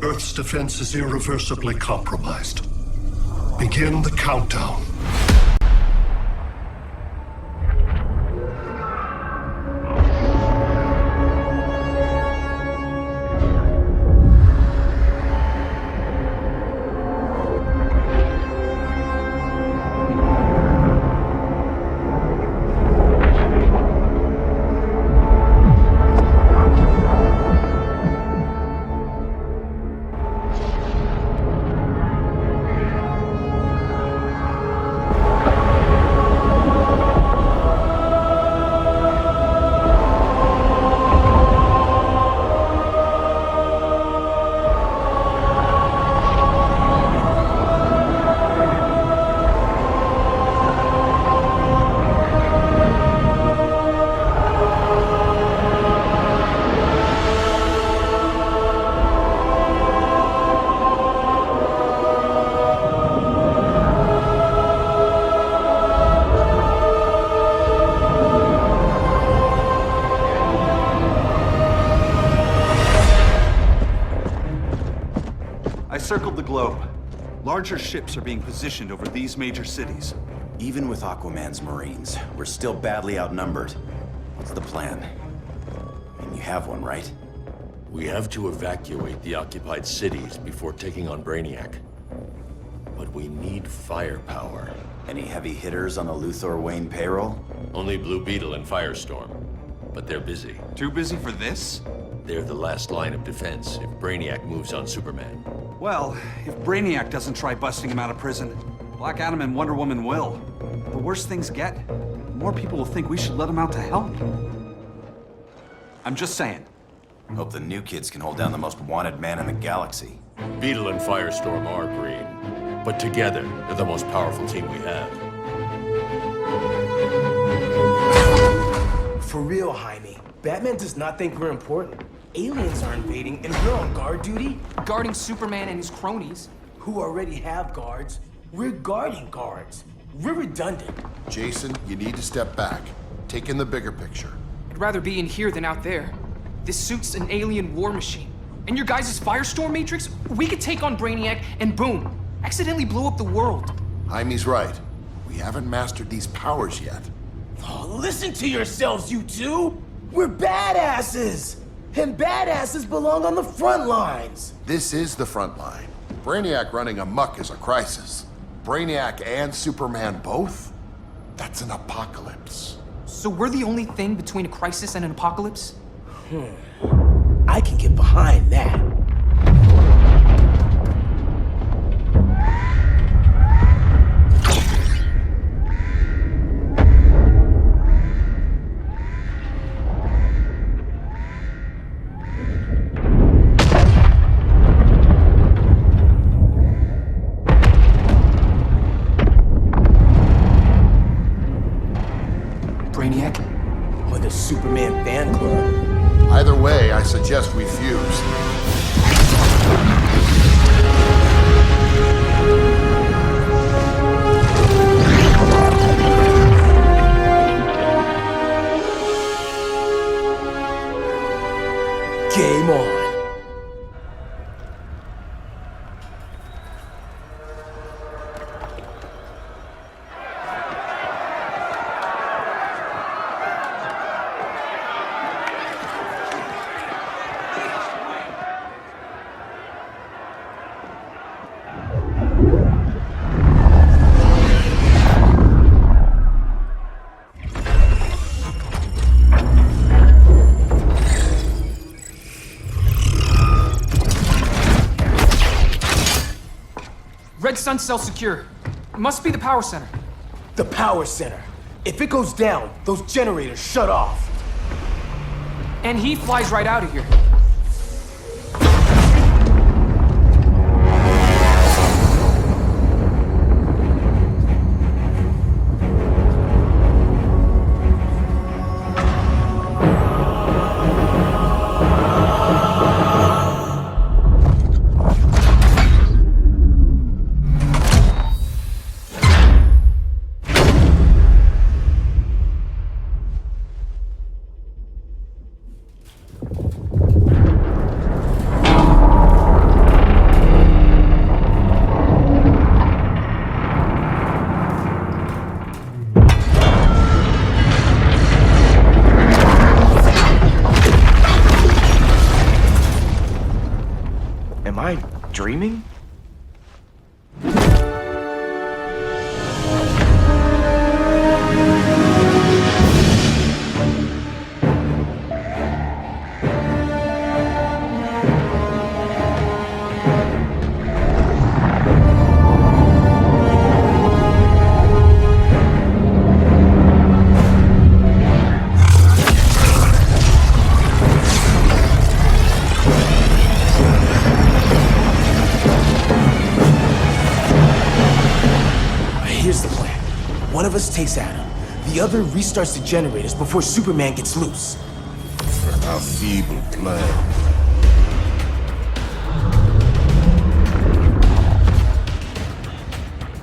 Earth's defense is irreversibly compromised. Begin the countdown. Circled the globe. Larger ships are being positioned over these major cities. Even with Aquaman's Marines, we're still badly outnumbered. What's the plan? And you have one, right? We have to evacuate the occupied cities before taking on Brainiac. But we need firepower. Any heavy hitters on the Luthor Wayne payroll? Only Blue Beetle and Firestorm. But they're busy. Too busy for this? They're the last line of defense if Brainiac moves on Superman. Well, if Brainiac doesn't try busting him out of prison, Black Adam and Wonder Woman will. The worse things get, the more people will think we should let him out to help. I'm just saying. Hope the new kids can hold down the most wanted man in the galaxy. Beetle and Firestorm are green, but together, they're the most powerful team we have. For real, Jaime, Batman does not think we're important. Aliens are invading, and we're on guard duty? Guarding Superman and his cronies. Who already have guards. We're guarding guards. We're redundant. Jason, you need to step back. Take in the bigger picture. I'd rather be in here than out there. This suit's an alien war machine. And your guys' Firestorm Matrix, we could take on Brainiac and boom, accidentally blow up the world. Jaime's right. We haven't mastered these powers yet. Oh, listen to yourselves, you two! We're badasses! And badasses belong on the front lines! This is the front line. Brainiac running amok is a crisis. Brainiac and Superman both? That's an apocalypse. So we're the only thing between a crisis and an apocalypse? I can get behind that. Or the Superman fan club. Either way, I suggest we fuse. Game on. Red Sun cell secure. It must be the power center. The power center. If it goes down, those generators shut off. And he flies right out of here. Am I dreaming? Here's the plan. One of us takes Adam. The other restarts the generators before Superman gets loose. A feeble plan.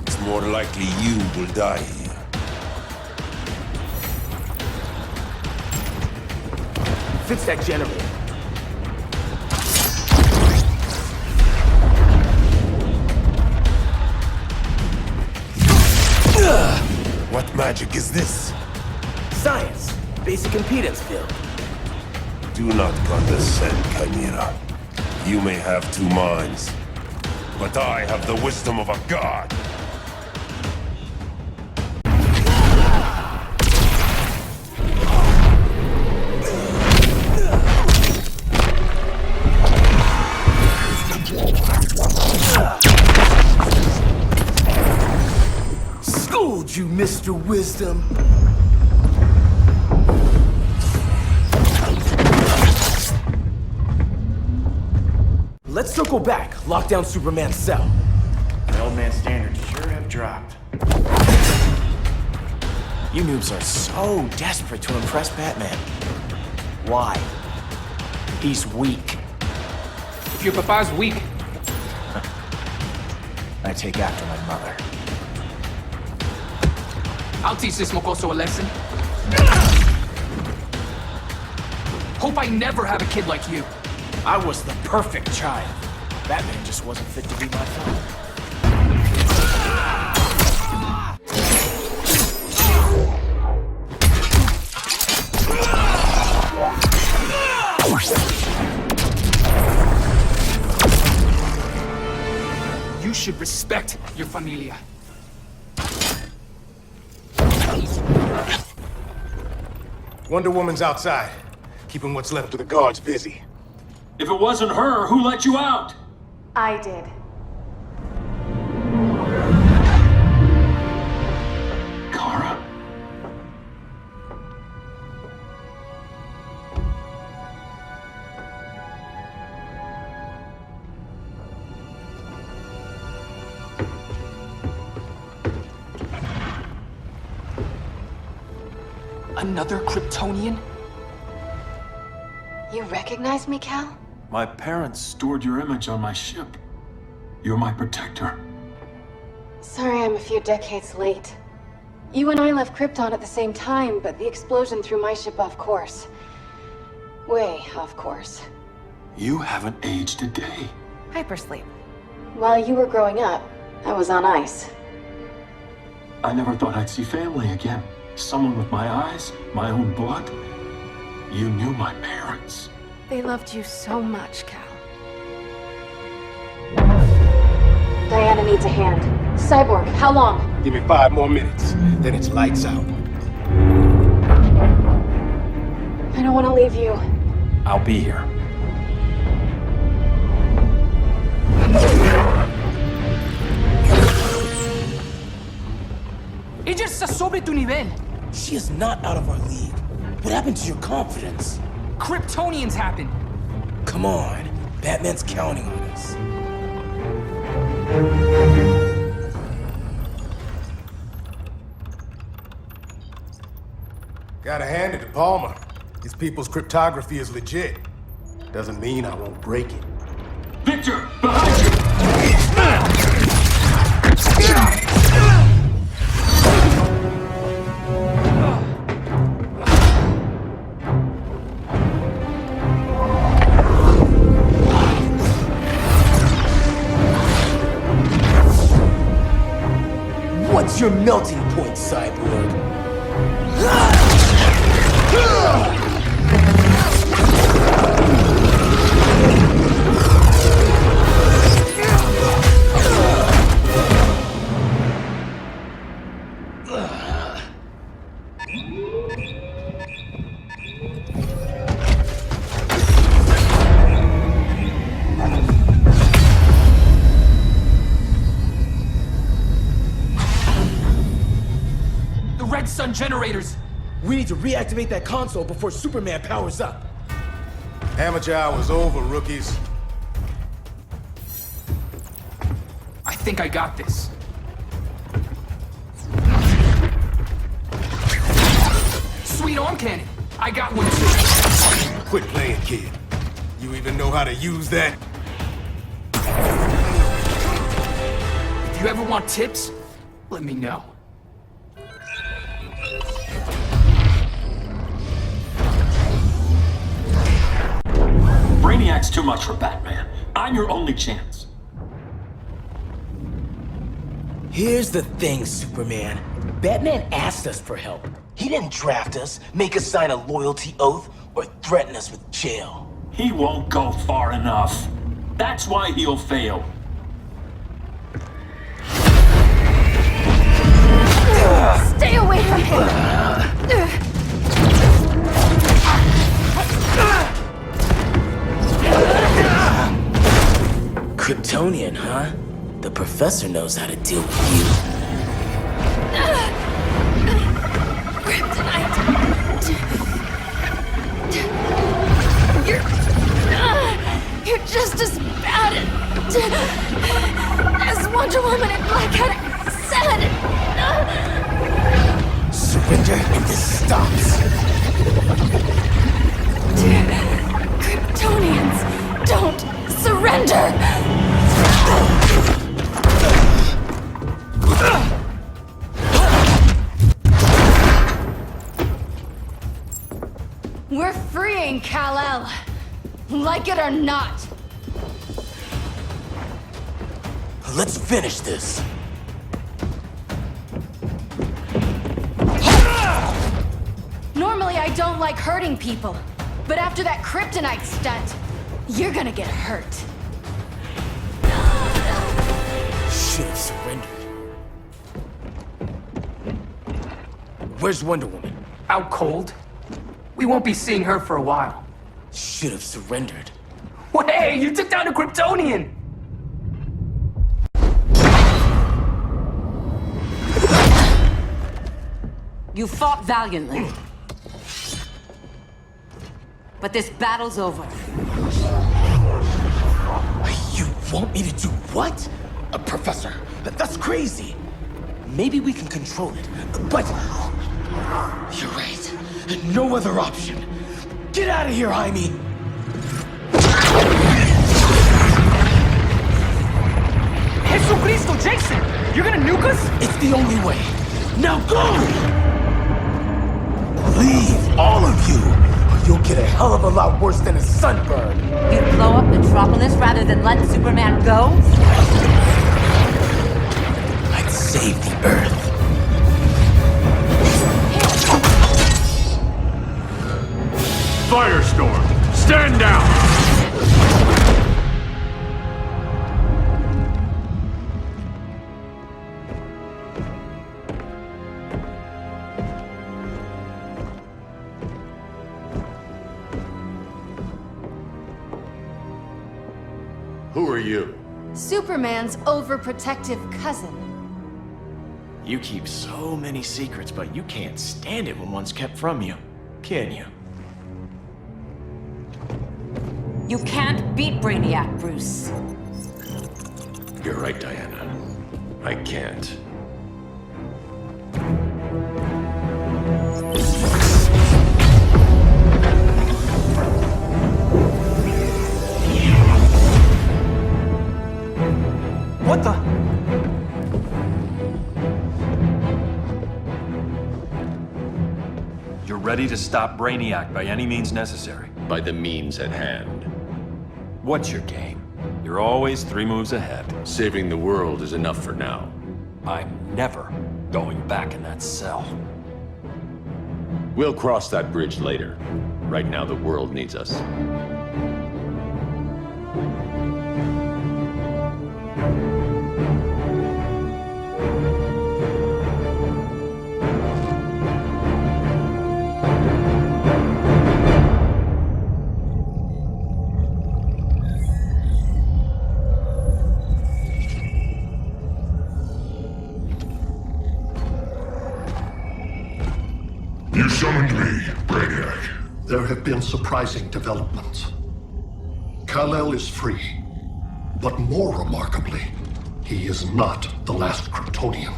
It's more likely you will die here. Fix that generator. What magic is this? Science. Basic impedance field. Do not condescend, Chimera. You may have two minds, but I have the wisdom of a god. Schooled you, Mr. Wisdom. Let's circle back, lock down Superman's cell. The old man's standards sure have dropped. You noobs are so desperate to impress Batman. Why? He's weak. If your papa's weak, I take after my mother. I'll teach this mocoso a lesson. Hope I never have a kid like you. I was the perfect child. Batman just wasn't fit to be my father. You should respect your familia. Wonder Woman's outside, keeping what's left of the guards busy. If it wasn't her, who let you out? I did. Kara? Another Kryptonian? You recognize me, Cal? My parents stored your image on my ship. You're my protector. Sorry I'm a few decades late. You and I left Krypton at the same time, but the explosion threw my ship off course. Way off course. You haven't aged a day. Hypersleep. While you were growing up, I was on ice. I never thought I'd see family again. Someone with my eyes, my own blood. You knew my parents. They loved you so much, Cal. Diana needs a hand. Cyborg, how long? Give me 5 more minutes, then it's lights out. I don't want to leave you. I'll be here. Ella está sobre tu nivel. She is not out of our league. What happened to your confidence? Kryptonians happen. Come on. Batman's counting on us. Gotta hand it to Palmer. His people's cryptography is legit. Doesn't mean I won't break it. Victor, behind you! What's your melting point, Cyborg? sun generators. We need to reactivate that console before Superman powers up. Amateur hour's over, rookies. I think I got this. Sweet arm cannon. I got one too. Quit playing, kid. You even know how to use that? If you ever want tips, let me know. Brainiac's too much for Batman. I'm your only chance. Here's the thing, Superman. Batman asked us for help. He didn't draft us, make us sign a loyalty oath, or threaten us with jail. He won't go far enough. That's why he'll fail. Stay away from him! Kryptonian, huh? The professor knows how to deal with you. Kryptonite! You're just as bad as Wonder Woman and Black Adam said! Surrender and this stops. Kryptonians don't surrender! We're freeing Kal-El, like it or not. Let's finish this. Normally I don't like hurting people, but after that kryptonite stunt, you're gonna get hurt. Should have surrendered. Where's Wonder Woman? Out cold? We won't be seeing her for a while. Should have surrendered. Hey, you took down a Kryptonian! You fought valiantly. But this battle's over. You want me to do what? Professor, that's crazy. Maybe we can control it, but... You're right. No other option. Get out of here, Jaime! Jesucristo, Jason! You're gonna nuke us? It's the only way. Now go! Leave, all of you! Or you'll get a hell of a lot worse than a sunburn. You'd blow up Metropolis rather than let Superman go? I'd save the Earth. Firestorm, stand down! Who are you? Superman's overprotective cousin. You keep so many secrets, but you can't stand it when one's kept from you, can you? You can't beat Brainiac, Bruce. You're right, Diana. I can't. What the? You're ready to stop Brainiac by any means necessary. By the means at hand. What's your game? You're always 3 moves ahead. Saving the world is enough for now. I'm never going back in that cell. We'll cross that bridge later. Right now, the world needs us. summoned me, Brainiac? There have been surprising developments. Kal-El is free, but more remarkably, he is not the last Kryptonian.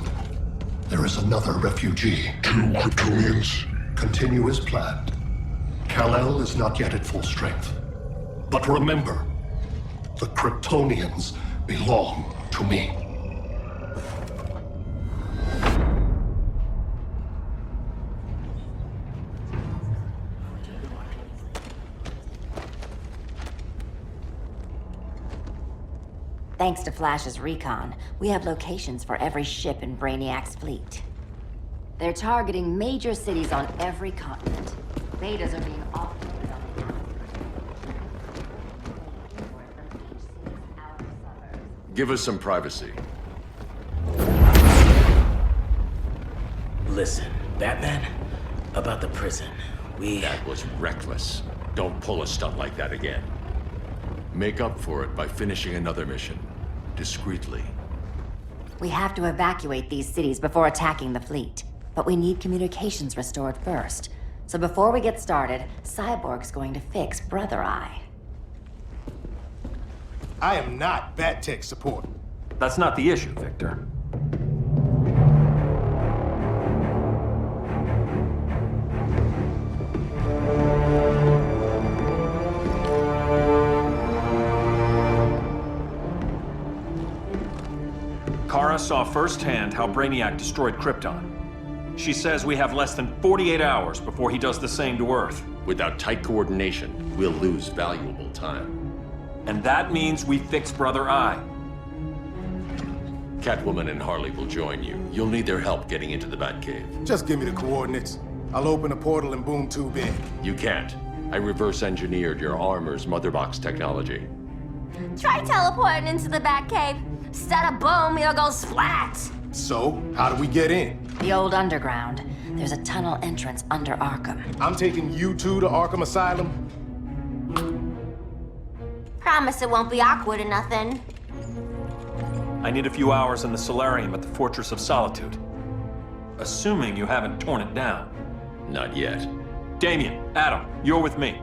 There is another refugee. 2 Kryptonians? Continue as planned. Kal-El is not yet at full strength. But remember, the Kryptonians belong to me. Thanks to Flash's recon, we have locations for every ship in Brainiac's fleet. They're targeting major cities on every continent. Betas are being offloaded on the outskirts. Give us some privacy. Listen, Batman, about the prison, That was reckless. Don't pull a stunt like that again. Make up for it by finishing another mission. Discreetly. We have to evacuate these cities before attacking the fleet. But we need communications restored first. So before we get started, Cyborg's going to fix Brother Eye. I am not Bat Tech support. That's not the issue, Victor. Kara saw firsthand how Brainiac destroyed Krypton. She says we have less than 48 hours before he does the same to Earth. Without tight coordination, we'll lose valuable time. And that means we fix Brother Eye. Catwoman and Harley will join you. You'll need their help getting into the Batcave. Just give me the coordinates. I'll open a portal and boom tube in. You can't. I reverse engineered your armor's motherbox technology. Try teleporting into the Batcave. Instead of boom, you'll go splat. So, how do we get in? The old underground. There's a tunnel entrance under Arkham. I'm taking you two to Arkham Asylum. Promise it won't be awkward or nothing. I need a few hours in the solarium at the Fortress of Solitude. Assuming you haven't torn it down. Not yet. Damien, Adam, you're with me.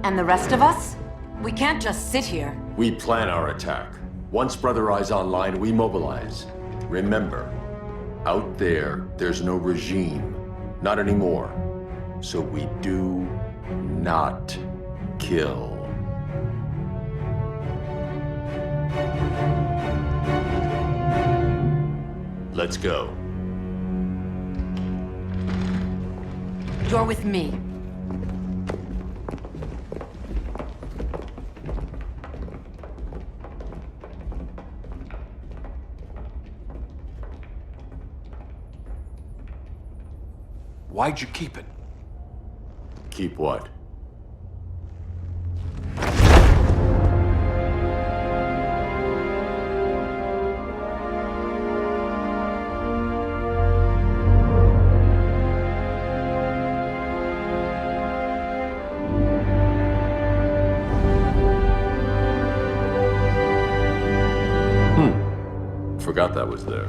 And the rest of us? We can't just sit here. We plan our attack. Once Brother Eye's online, we mobilize. Remember, out there, there's no regime. Not anymore. So we do not kill. Let's go. You're with me. Why'd you keep it? Keep what? Forgot that was there.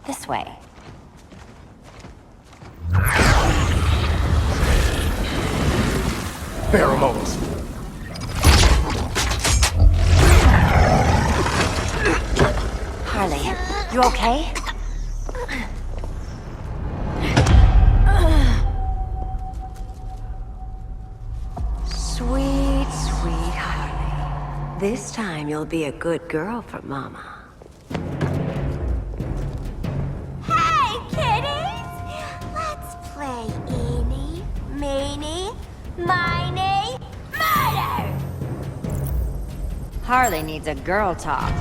This way. Pheromones. Harley, you okay? Sweet, sweet Harley. This time you'll be a good girl for Mama. Harley needs a girl talk.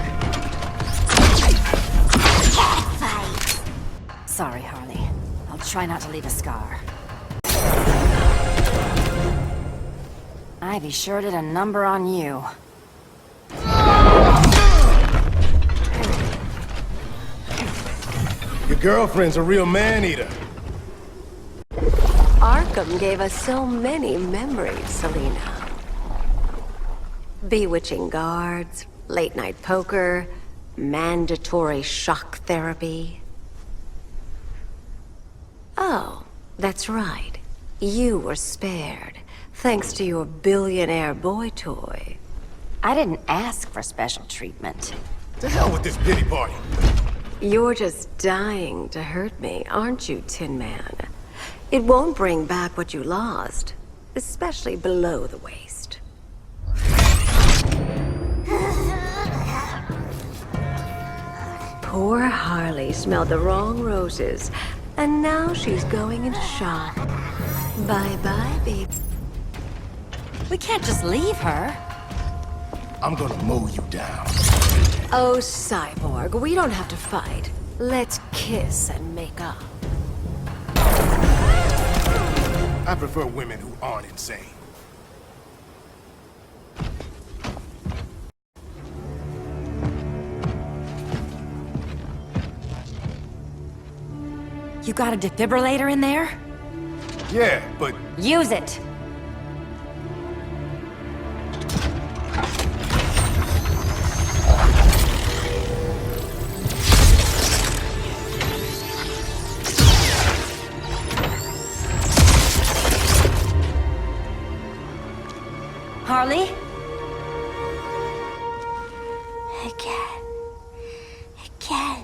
Fight. Sorry, Harley. I'll try not to leave a scar. Ivy sure did a number on you. Your girlfriend's a real man-eater. Arkham gave us so many memories, Selena. Bewitching guards, late-night poker, mandatory shock therapy. Oh, that's right. You were spared, thanks to your billionaire boy toy. I didn't ask for special treatment. To hell with this pity party. You're just dying to hurt me, aren't you, Tin Man? It won't bring back what you lost, especially below the waist. Poor Harley smelled the wrong roses, and now she's going into shock. Bye-bye, babe. We can't just leave her. I'm gonna mow you down. Oh, Cyborg, we don't have to fight. Let's kiss and make up. I prefer women who aren't insane. You got a defibrillator in there? Yeah, but... Use it! Harley? Again. Again.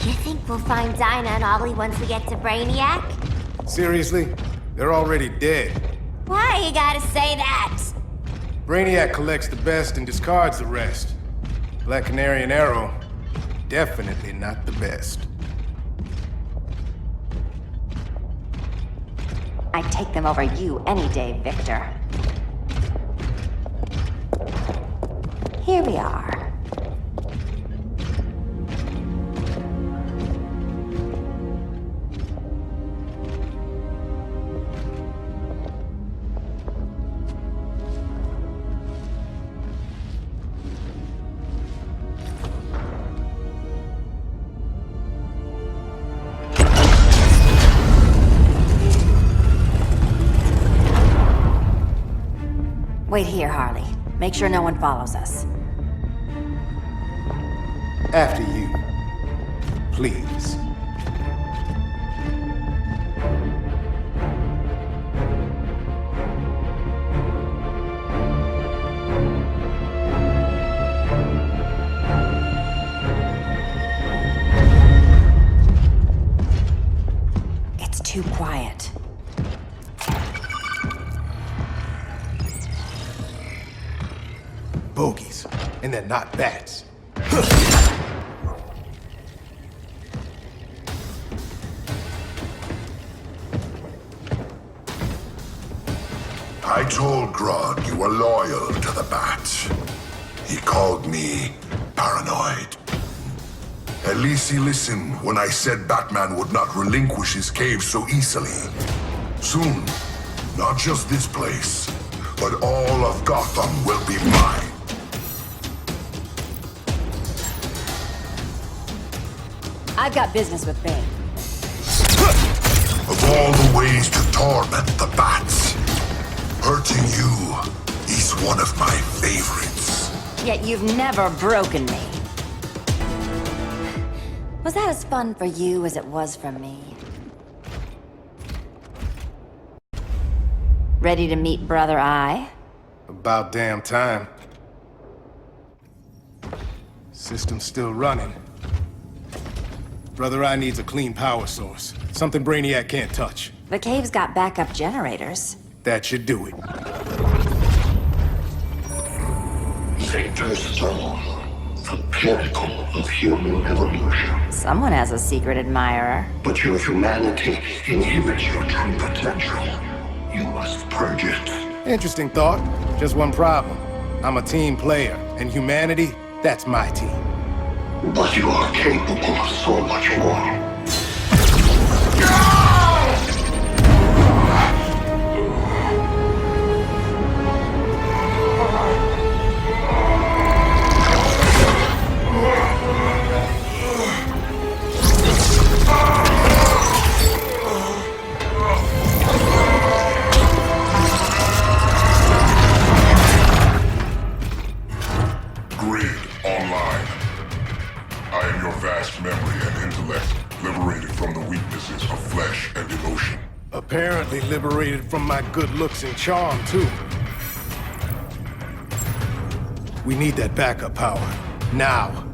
You think we'll find Dinah and Ollie once we get to Brainiac? Seriously? They're already dead. Why you gotta say that? Brainiac collects the best and discards the rest. Black Canary and Arrow, definitely not the best. I'd take them over you any day, Victor. Here we are. Wait here, Harley. Make sure no one follows us. After you. Please. It's too quiet. Bogies. And they're not bats. I told Grodd you were loyal to the Bats. He called me paranoid. At least he listened when I said Batman would not relinquish his cave so easily. Soon, not just this place, but all of Gotham will be mine. I've got business with Bane. Of all the ways to torment the Bats, hurting you is one of my favorites. Yet you've never broken me. Was that as fun for you as it was for me? Ready to meet Brother Eye? About damn time. System's still running. Brother Eye needs a clean power source. Something Brainiac can't touch. The cave's got backup generators. That should do it. Victor's throne. The pinnacle of human evolution. Someone has a secret admirer. But your humanity inhibits your true potential. You must purge it. Interesting thought. Just one problem. I'm a team player, and humanity, that's my team. But you are capable of so much more. Apparently liberated from my good looks and charm, too. We need that backup power. Now.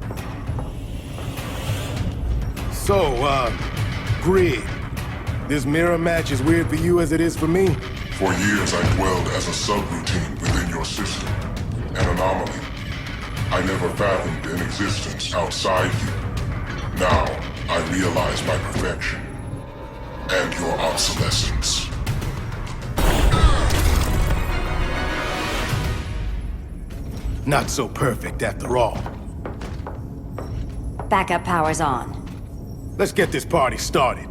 So, Grid. This mirror match is weird for you as it is for me? For years I dwelled as a subroutine within your system. An anomaly. I never fathomed an existence outside you. Now, I realize my perfection. And your obsolescence. Not so perfect after all. Backup power's on. Let's get this party started.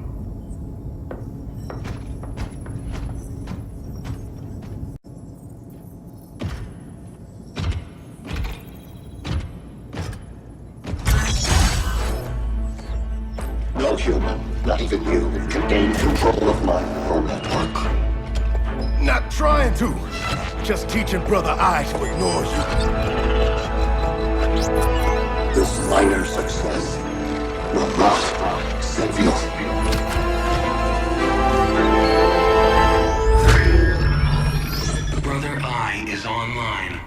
No human, not even you, can gain control of my neural network. Not trying to. Just teaching Brother I to ignore you. This minor success will not save you. Brother I is online.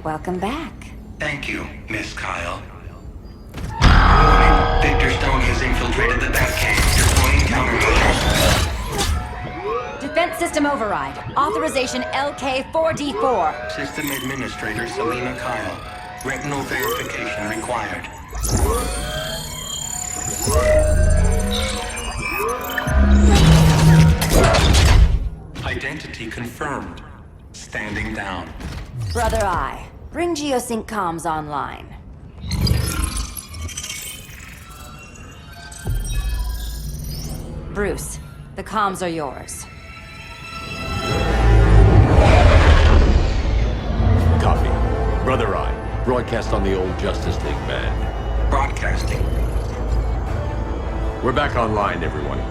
Welcome back. Thank you, Miss Kyle. Warning, Victor Stone has infiltrated the Batcave, deploying countermeasures. Defense system override. Authorization LK4D4. System Administrator Selena Kyle. Retinal verification required. Identity confirmed. Standing down. Brother I, bring Geosync comms online. Bruce, the comms are yours. Copy. Brother I, broadcast on the old Justice League band. Broadcasting. We're back online, everyone.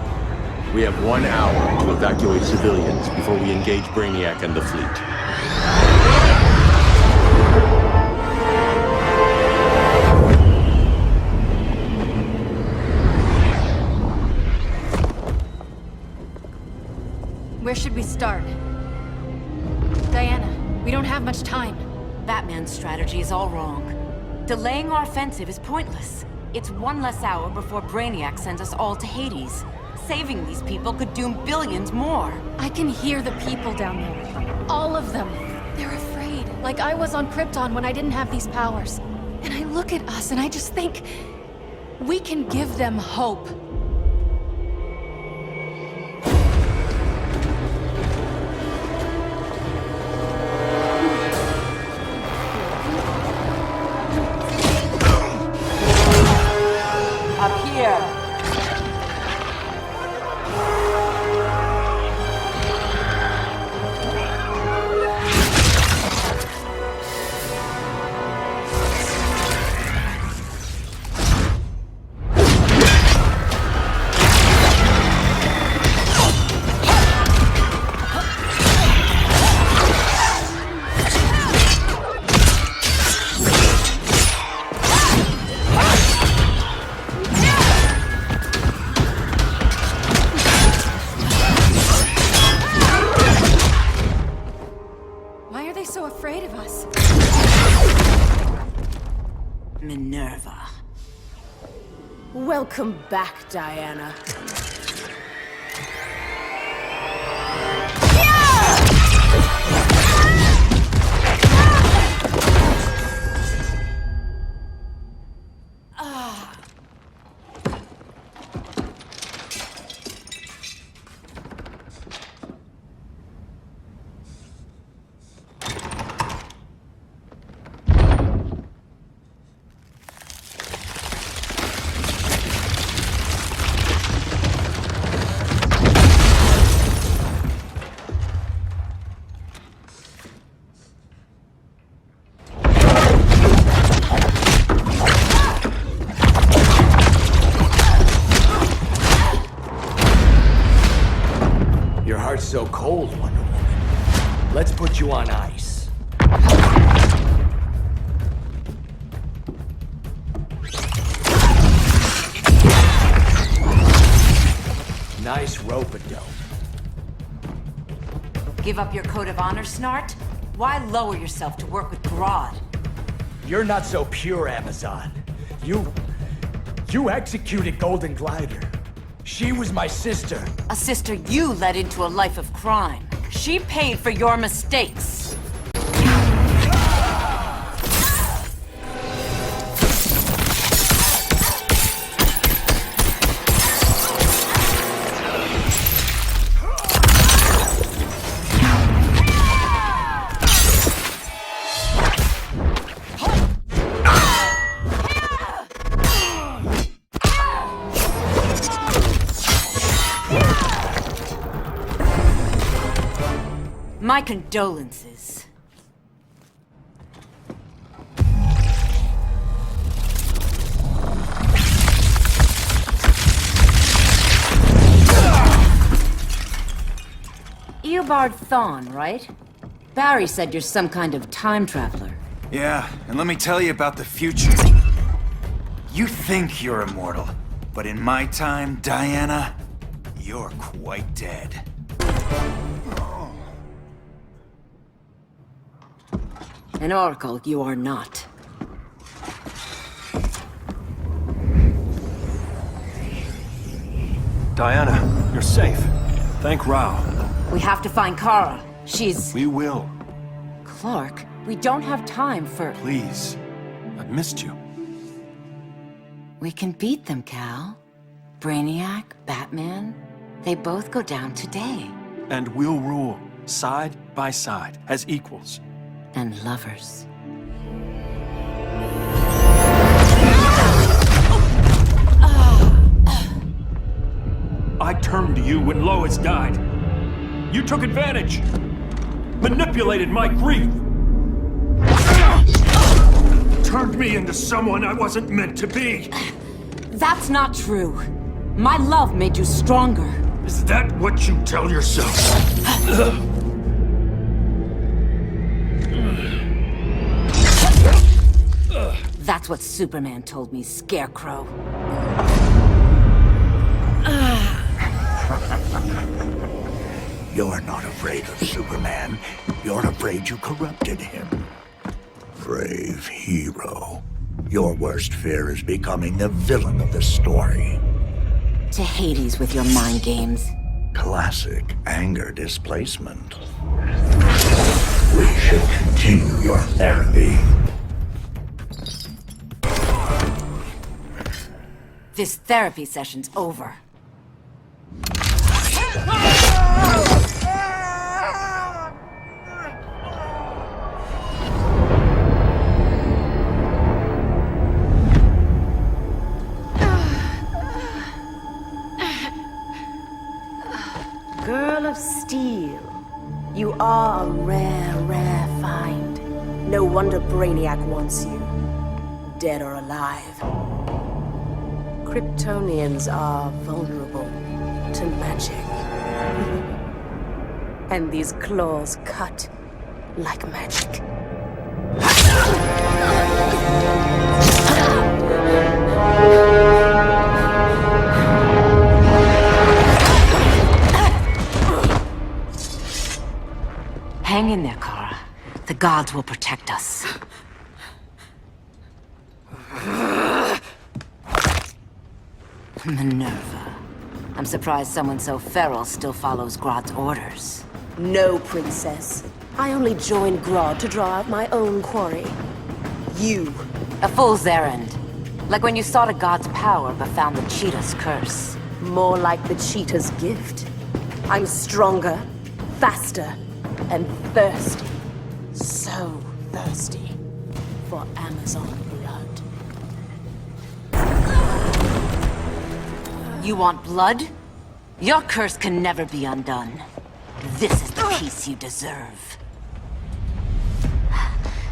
We have 1 hour to evacuate civilians before we engage Brainiac and the fleet. Where should we start? Diana, we don't have much time. Batman's strategy is all wrong. Delaying our offensive is pointless. It's 1 less hour before Brainiac sends us all to Hades. Saving these people could doom billions more. I can hear the people down there. All of them. They're afraid, like I was on Krypton when I didn't have these powers. And I look at us and I just think, we can give them hope. Up here. Minerva. Welcome back, Diana. cold, Wonder Woman. Let's put you on ice. Nice rope-a-dope. Give up your code of honor, Snart? Why lower yourself to work with Grodd? You're not so pure, Amazon. You executed Golden Glider. She was my sister. A sister you led into a life of crime. She paid for your mistakes. My condolences. Eobard Thawne, right? Barry said you're some kind of time traveler. Yeah, and let me tell you about the future. You think you're immortal, but in my time, Diana, you're quite dead. An oracle, you are not. Diana, you're safe. Thank Rao. We have to find Kara. She's... We will. Clark, we don't have time for... Please. I've missed you. We can beat them, Cal. Brainiac, Batman, they both go down today. And we'll rule, side by side, as equals. And lovers. I turned to you when Lois died. You took advantage. Manipulated my grief. Turned me into someone I wasn't meant to be. That's not true. My love made you stronger. Is that what you tell yourself? That's what Superman told me, Scarecrow. You're not afraid of Superman. You're afraid you corrupted him. Brave hero. Your worst fear is becoming the villain of the story. To Hades with your mind games. Classic anger displacement. We should continue your therapy. This therapy session's over. Girl of Steel, you are a rare, rare find. No wonder Brainiac wants you, dead or alive. Kryptonians are vulnerable to magic. And these claws cut like magic. Hang in there, Kara. The gods will protect us. Minerva. I'm surprised someone so feral still follows Grodd's orders. No, princess. I only joined Grodd to draw out my own quarry. You. A fool's errand. Like when you sought a god's power but found the cheetah's curse. More like the cheetah's gift. I'm stronger, faster, and thirsty. So thirsty for Amazon blood. You want blood? Your curse can never be undone. This is the peace you deserve.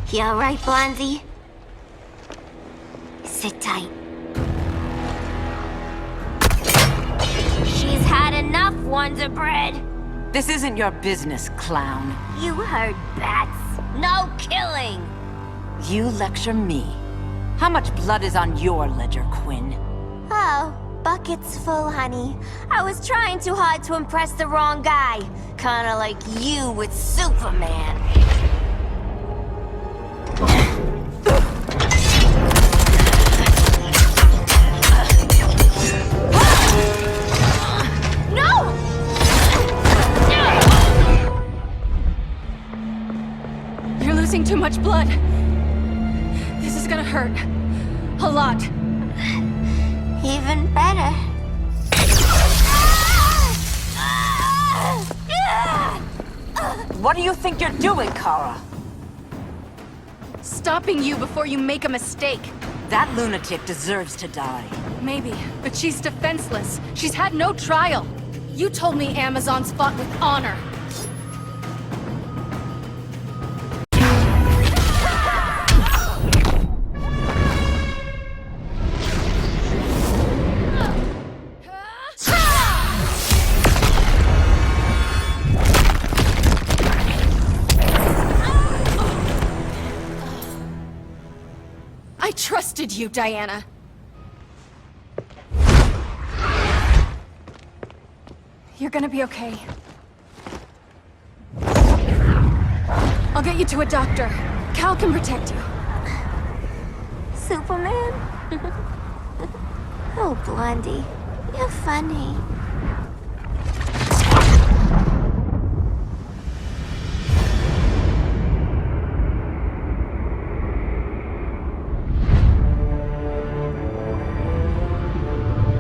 You alright, Blondie? Sit tight. She's had enough, Wonder Bread. This isn't your business, clown. You heard bats. No killing! You lecture me. How much blood is on your ledger, Quinn? Oh, bucket's full, honey. I was trying too hard to impress the wrong guy. Kinda like you with Superman. No! You're losing too much blood. This is gonna hurt. A lot. Even better. What do you think you're doing, Kara? Stopping you before you make a mistake. That lunatic deserves to die. Maybe, but she's defenseless. She's had no trial. You told me Amazons fought with honor. I trusted you, Diana. You're gonna be okay. I'll get you to a doctor. Cal can protect you. Superman? Oh, Blondie, you're funny.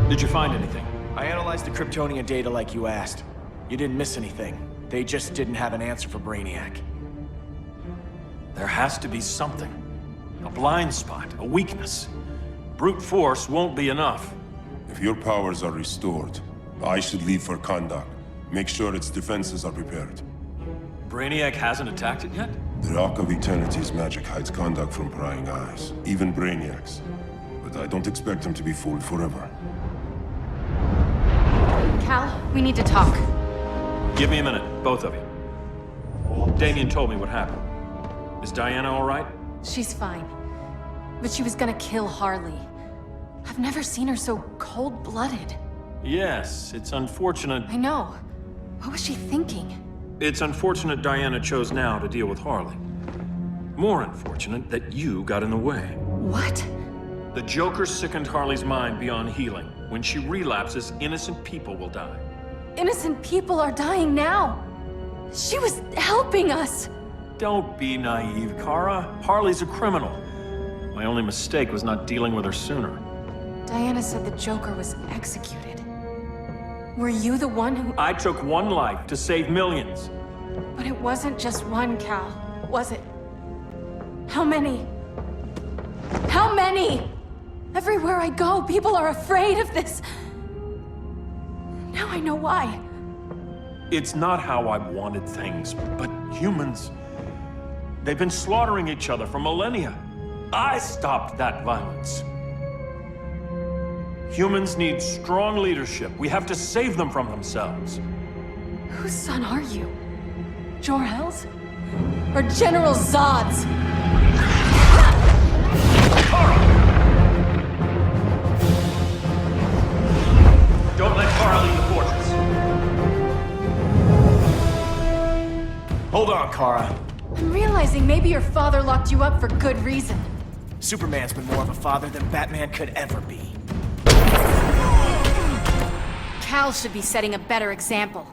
Did you find anything? I analyzed the Kryptonian data like you asked. You didn't miss anything. They just didn't have an answer for Brainiac. There has to be something. A blind spot, a weakness. Brute force won't be enough. If your powers are restored, I should leave for Kahndaq. Make sure its defenses are prepared. Brainiac hasn't attacked it yet? The Rock of Eternity's magic hides Kahndaq from prying eyes, even Brainiac's. But I don't expect him to be fooled forever. Cal, we need to talk. Give me a minute, both of you. Damien told me what happened. Is Diana all right? She's fine. But she was gonna kill Harley. I've never seen her so cold-blooded. Yes, it's unfortunate. I know. What was she thinking? It's unfortunate Diana chose now to deal with Harley. More unfortunate that you got in the way. What? The Joker sickened Harley's mind beyond healing. When she relapses, innocent people will die. Innocent people are dying now. She was helping us. Don't be naive, Kara. Harley's a criminal. My only mistake was not dealing with her sooner. Diana said the Joker was executed. Were you the one who... I took one life to save millions. But it wasn't just one, Cal, was it? How many? How many? Everywhere I go, people are afraid of this. Now I know why. It's not how I wanted things, but humans... They've been slaughtering each other for millennia. I stopped that violence. Humans need strong leadership. We have to save them from themselves. Whose son are you? Jor-El's? Or General Zod's? Don't let Kara leave the fortress. Hold on, Kara. I'm realizing maybe your father locked you up for good reason. Superman's been more of a father than Batman could ever be. Cal should be setting a better example.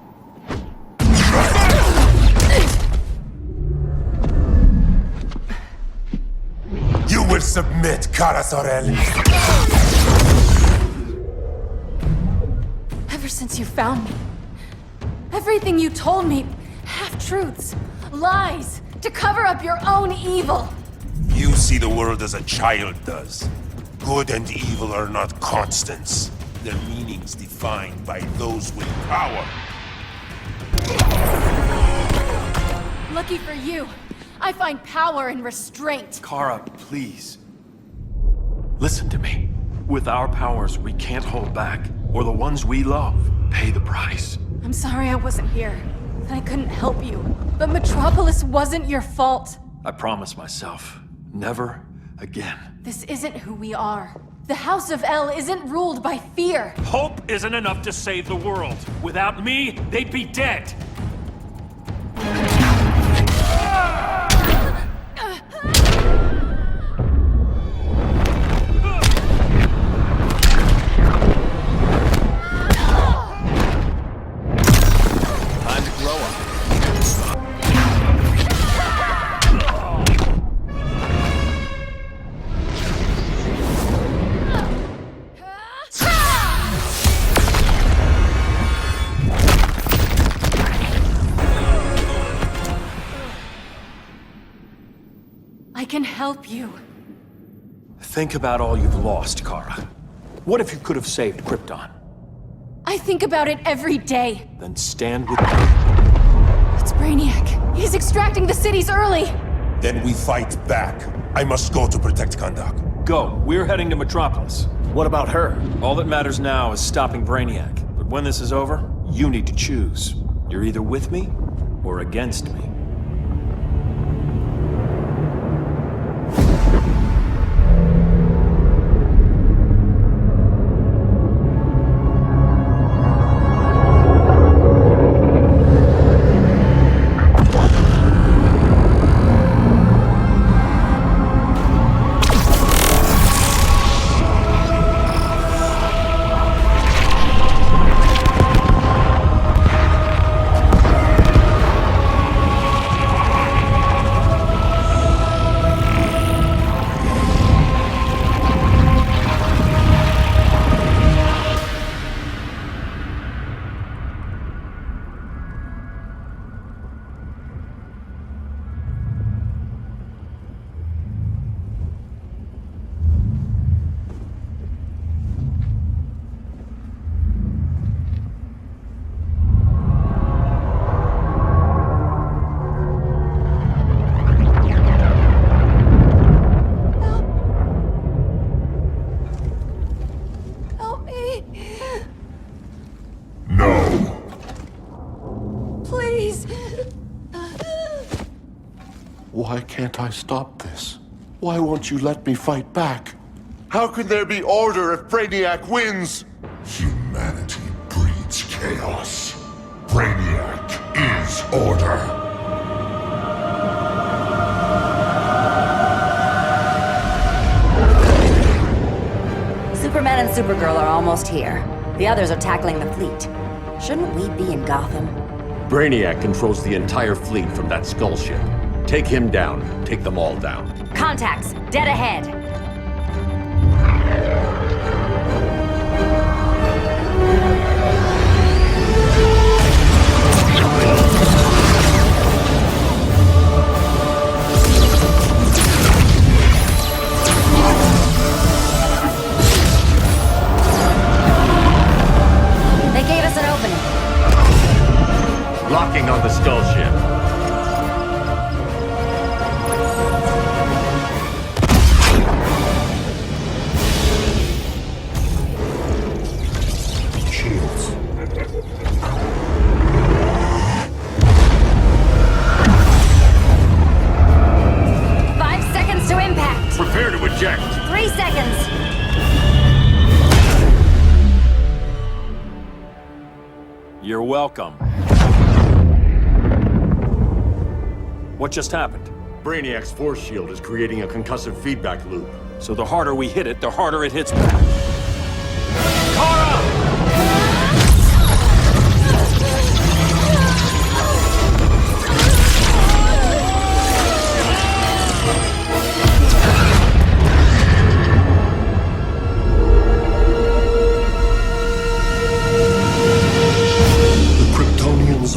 You will submit, Kara Zor-El. Ever since you found me, everything you told me, half-truths, lies, to cover up your own evil. You see the world as a child does. Good and evil are not constants. Their meanings defined by those with power. Lucky for you, I find power in restraint. Kara, please. Listen to me. With our powers, we can't hold back, or the ones we love pay the price. I'm sorry I wasn't here. I couldn't help you. But Metropolis wasn't your fault. I promised myself, never again. This isn't who we are. The House of L isn't ruled by fear. Hope isn't enough to save the world. Without me, they'd be dead. Time to grow up. I can help you. Think about all you've lost, Kara. What if you could have saved Krypton? I think about it every day. Then stand with me. It's Brainiac. He's extracting the cities early. Then we fight back. I must go to protect Kahndaq. Go. We're heading to Metropolis. What about her? All that matters now is stopping Brainiac. But when this is over, you need to choose. You're either with me or against me. Why can't I stop this? Why won't you let me fight back? How can there be order if Brainiac wins? Humanity breeds chaos. Brainiac is order. Superman and Supergirl are almost here. The others are tackling the fleet. Shouldn't we be in Gotham? Brainiac controls the entire fleet from that skull ship. Take him down. Take them all down. Contacts, dead ahead. They gave us an opening. Locking on the skull ship. Prepare to eject. 3 seconds. You're welcome. What just happened? Brainiac's force shield is creating a concussive feedback loop. So the harder we hit it, the harder it hits back. Kara!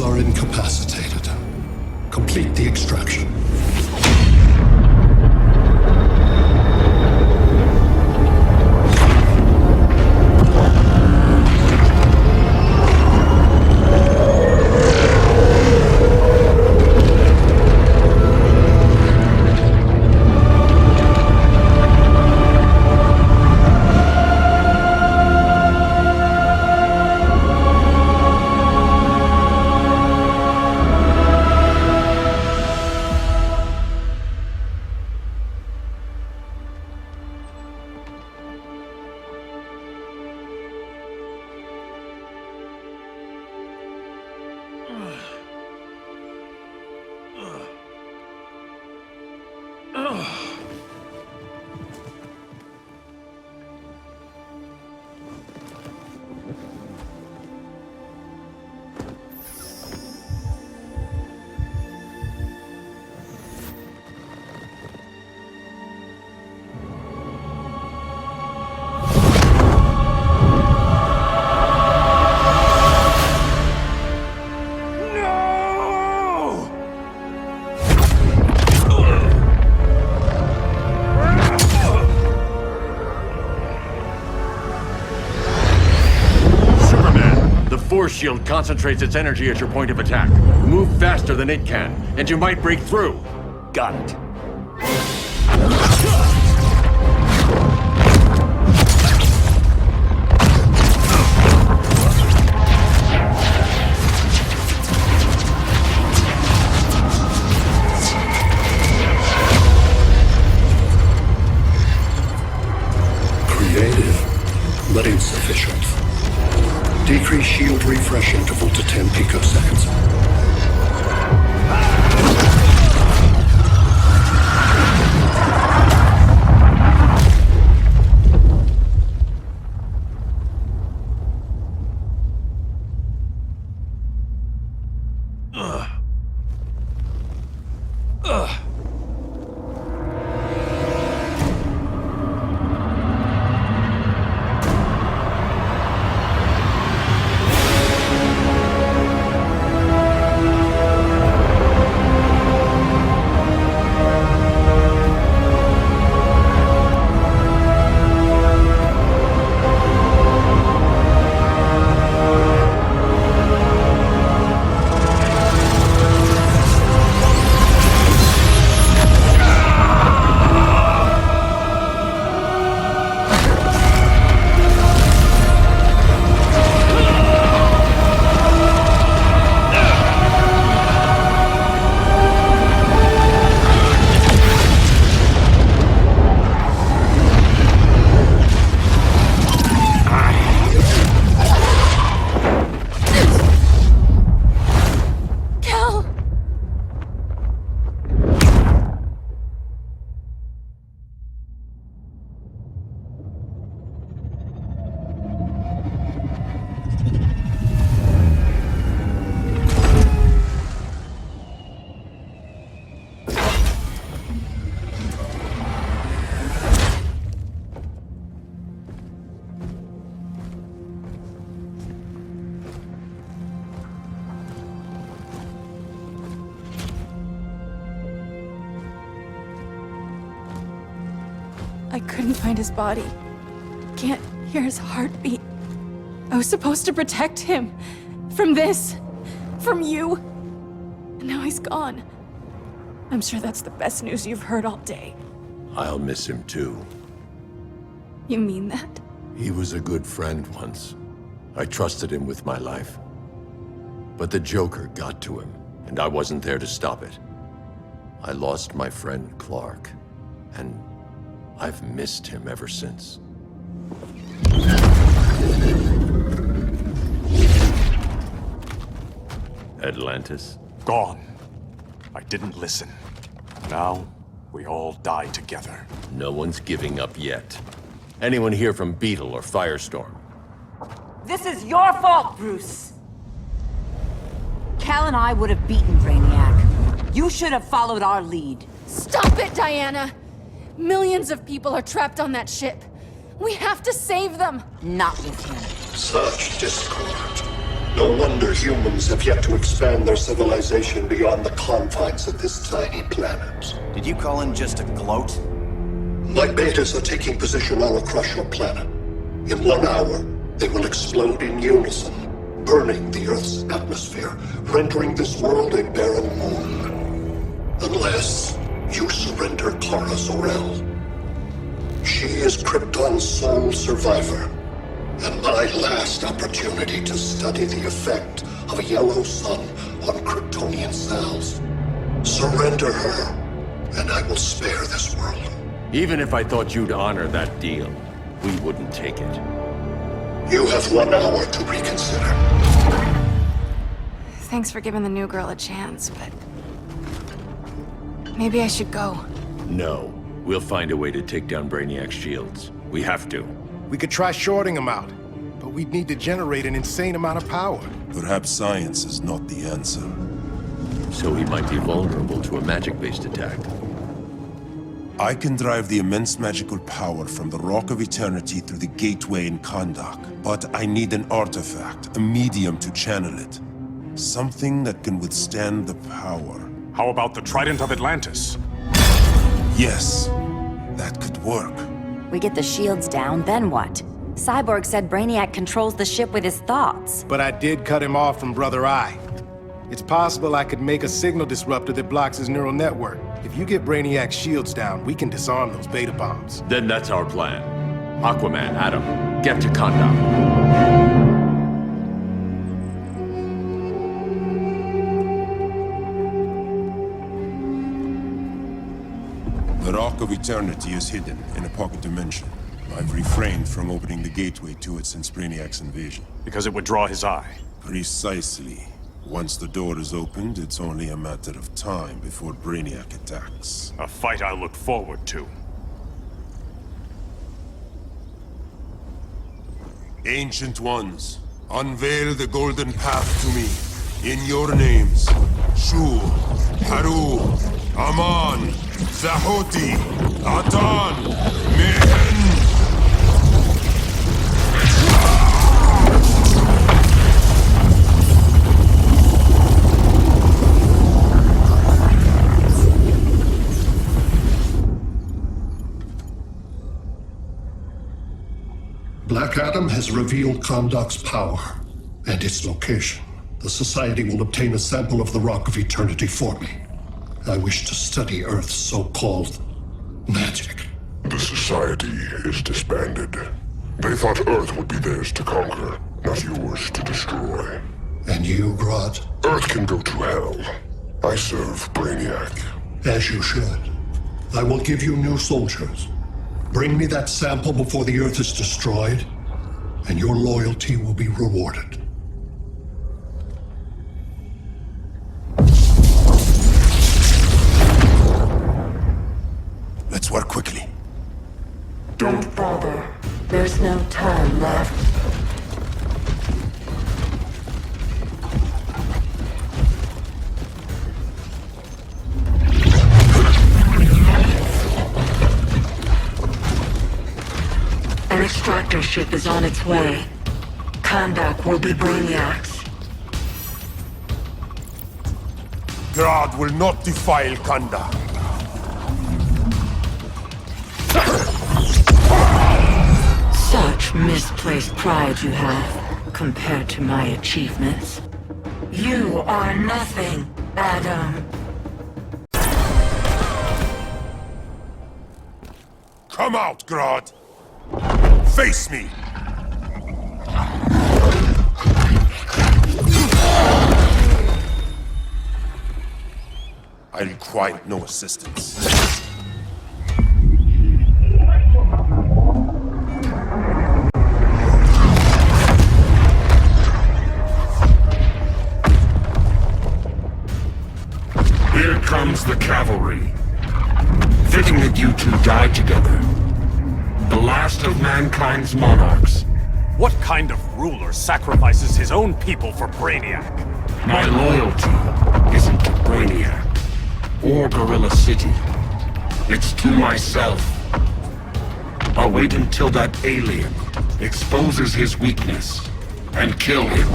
Are incapacitated. Complete the extraction. Force shield concentrates its energy at your point of attack. Move faster than it can, and you might break through. Got it. Creative, but insufficient. Decrease shield refresh interval to 10 picoseconds. I couldn't find his body. Can't hear his heartbeat. I was supposed to protect him. From this. From you. And now he's gone. I'm sure that's the best news you've heard all day. I'll miss him too. You mean that? He was a good friend once. I trusted him with my life. But the Joker got to him, and I wasn't there to stop it. I lost my friend Clark, and I've missed him ever since. Atlantis? Gone. I didn't listen. Now, we all die together. No one's giving up yet. Anyone here from Beetle or Firestorm? This is your fault, Bruce! Cal and I would have beaten Brainiac. You should have followed our lead. Stop it, Diana! Millions of people are trapped on that ship. We have to save them! Not with him. Such discord. No wonder humans have yet to expand their civilization beyond the confines of this tiny planet. Did you call in just a gloat? My betas are taking position all across your planet. In 1 hour, they will explode in unison, burning the Earth's atmosphere, rendering this world a barren moon. Unless you surrender Kara Zor-El. She is Krypton's sole survivor, and my last opportunity to study the effect of a yellow sun on Kryptonian cells. Surrender her, and I will spare this world. Even if I thought you'd honor that deal, we wouldn't take it. You have 1 hour to reconsider. Thanks for giving the new girl a chance, but... maybe I should go. No. We'll find a way to take down Brainiac's shields. We have to. We could try shorting him out, but we'd need to generate an insane amount of power. Perhaps science is not the answer. So he might be vulnerable to a magic-based attack. I can drive the immense magical power from the Rock of Eternity through the gateway in Kondak, but I need an artifact, a medium to channel it. Something that can withstand the power. How about the Trident of Atlantis? Yes, that could work. We get the shields down, then what? Cyborg said Brainiac controls the ship with his thoughts. But I did cut him off from Brother Eye. It's possible I could make a signal disruptor that blocks his neural network. If you get Brainiac's shields down, we can disarm those beta bombs. Then that's our plan. Aquaman, Adam, get to Kanda. The Rock of Eternity is hidden in a pocket dimension. I've refrained from opening the gateway to it since Brainiac's invasion. Because it would draw his eye. Precisely. Once the door is opened, it's only a matter of time before Brainiac attacks. A fight I look forward to. Ancient Ones, unveil the golden path to me. In your names, Shu, Haru, Aman, Zahoti, Atan, Mehen. Black Adam has revealed Kandak's power and its location. The Society will obtain a sample of the Rock of Eternity for me. I wish to study Earth's so-called magic. The Society is disbanded. They thought Earth would be theirs to conquer, not yours to destroy. And you, Grodd? Earth can go to hell. I serve Brainiac. As you should. I will give you new soldiers. Bring me that sample before the Earth is destroyed, and your loyalty will be rewarded. Let's work quickly. Don't bother. There's no time left. An extractor ship is on its way. Kandak will be Brainiac's. Grodd will not defile Kanda. Such misplaced pride you have, compared to my achievements. You are nothing, Adam. Come out, Grodd! Face me! I require no assistance. Here comes the cavalry. Fitting that you two die together. The last of mankind's monarchs. What kind of ruler sacrifices his own people for Brainiac? My loyalty isn't to Brainiac or Gorilla City. It's to myself. I'll wait until that alien exposes his weakness and kill him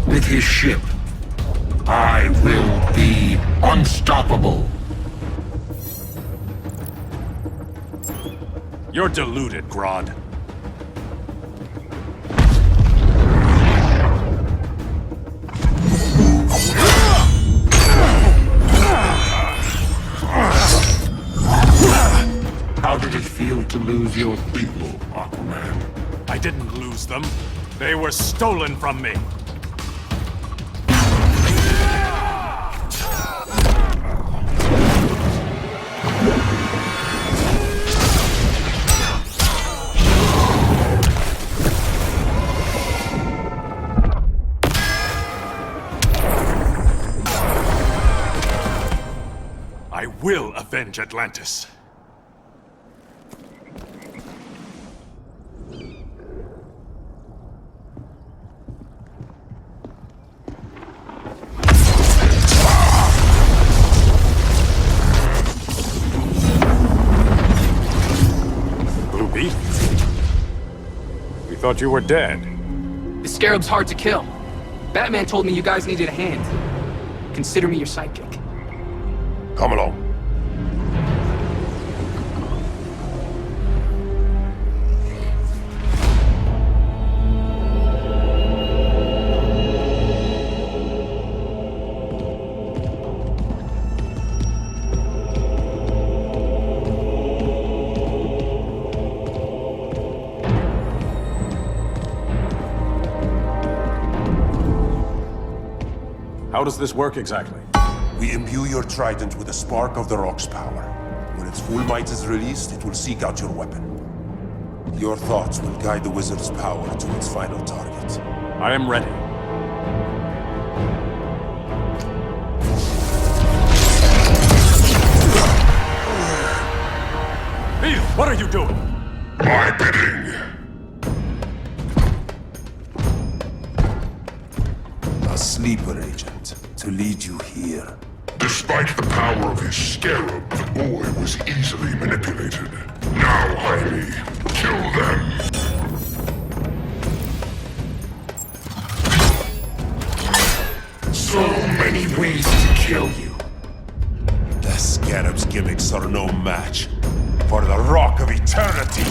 with his ship. I will be unstoppable. You're deluded, Grodd. How did it feel to lose your people, Aquaman? I didn't lose them. They were stolen from me. I will avenge Atlantis. We thought you were dead. The Scarab's hard to kill. Batman told me you guys needed a hand. Consider me your sidekick. Come along. How does this work exactly? We imbue your trident with a spark of the rock's power. When its full might is released, it will seek out your weapon. Your thoughts will guide the wizard's power to its final target. I am ready. Neil, what are you doing? My bidding. A sleeper agent to lead you here. Despite the power of his scarab, the boy was easily manipulated. Now, Jaime, kill them. So many ways to kill you. The scarab's gimmicks are no match for the Rock of Eternity.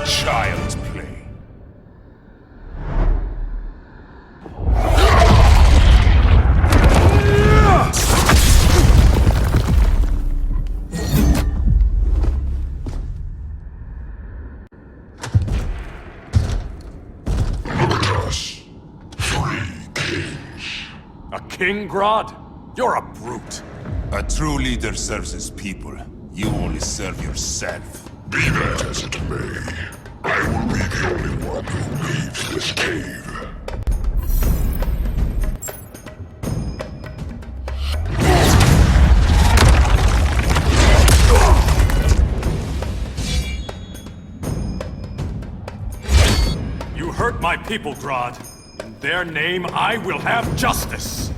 Child's play. Look at us. 3 kings. A king, Grodd? You're a brute. A true leader serves his people. You only serve yourself. Be that as it may, I will be the only one who leaves this cave. You hurt my people, Grodd. In their name, I will have justice.